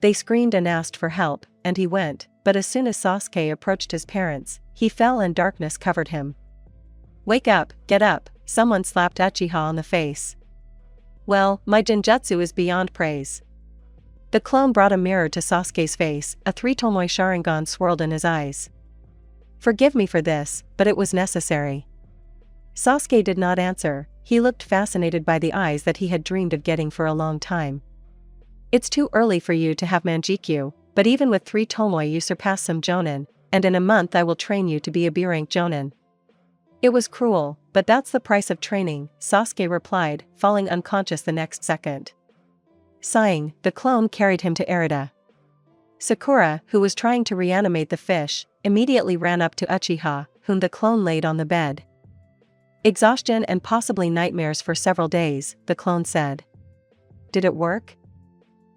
They screamed and asked for help, and he went, but as soon as Sasuke approached his parents, he fell and darkness covered him. "Wake up, get up," someone slapped Uchiha on the face. "Well, my genjutsu is beyond praise." The clone brought a mirror to Sasuke's face, a 3-tomoe Sharingan swirled in his eyes. "Forgive me for this, but it was necessary." Sasuke did not answer, he looked fascinated by the eyes that he had dreamed of getting for a long time. "It's too early for you to have Manjikyu, but even with 3 tomoe you surpass some jonin, and in a month I will train you to be a B-rank jonin." "It was cruel, but that's the price of training," Sasuke replied, falling unconscious the next second. Sighing, the clone carried him to Erida. Sakura, who was trying to reanimate the fish, immediately ran up to Uchiha, whom the clone laid on the bed. "Exhaustion and possibly nightmares for several days," the clone said. "Did it work?"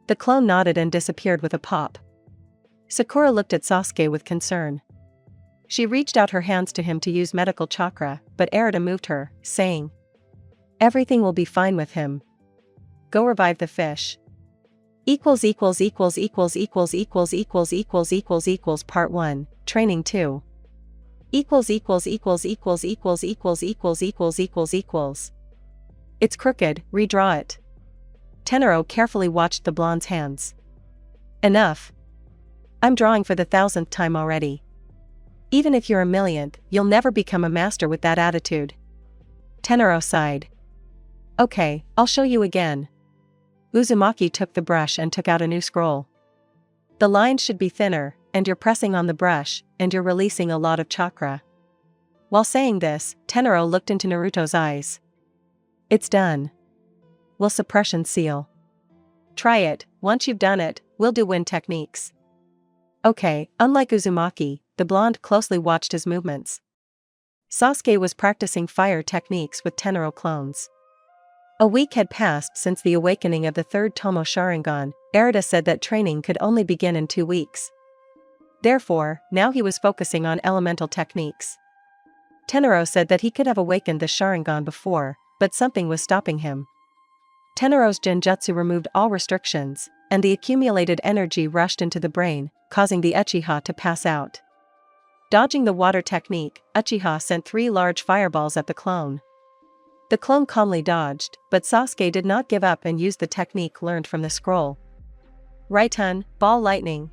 The clone nodded and disappeared with a pop. Sakura looked at Sasuke with concern. She reached out her hands to him to use medical chakra, but Erida moved her, saying, "Everything will be fine with him. Go revive the fish." Part 1, Training 2. It's crooked, redraw it. Tenaro carefully watched the blonde's hands. "Enough. I'm drawing for the 1000th time already. Even if you're a millionth, you'll never become a master with that attitude." Tenaro sighed. "Okay, I'll show you again." Uzumaki took the brush and took out a new scroll. "The lines should be thinner, and you're pressing on the brush, and you're releasing a lot of chakra." While saying this, Tenaro looked into Naruto's eyes. "It's done. Will suppression seal?" "Try it, once you've done it, we'll do wind techniques." Okay, unlike Uzumaki, the blonde closely watched his movements. Sasuke was practicing fire techniques with Tenaro clones. A week had passed since the awakening of the 3rd Tomo Sharingan. Erida said that training could only begin in 2 weeks. Therefore, now he was focusing on elemental techniques. Tenaro said that he could have awakened the Sharingan before, but something was stopping him. Tenaro's genjutsu removed all restrictions, and the accumulated energy rushed into the brain, causing the Uchiha to pass out. Dodging the water technique, Uchiha sent 3 large fireballs at the clone. The clone calmly dodged, but Sasuke did not give up and used the technique learned from the scroll. "Right hun, ball lightning,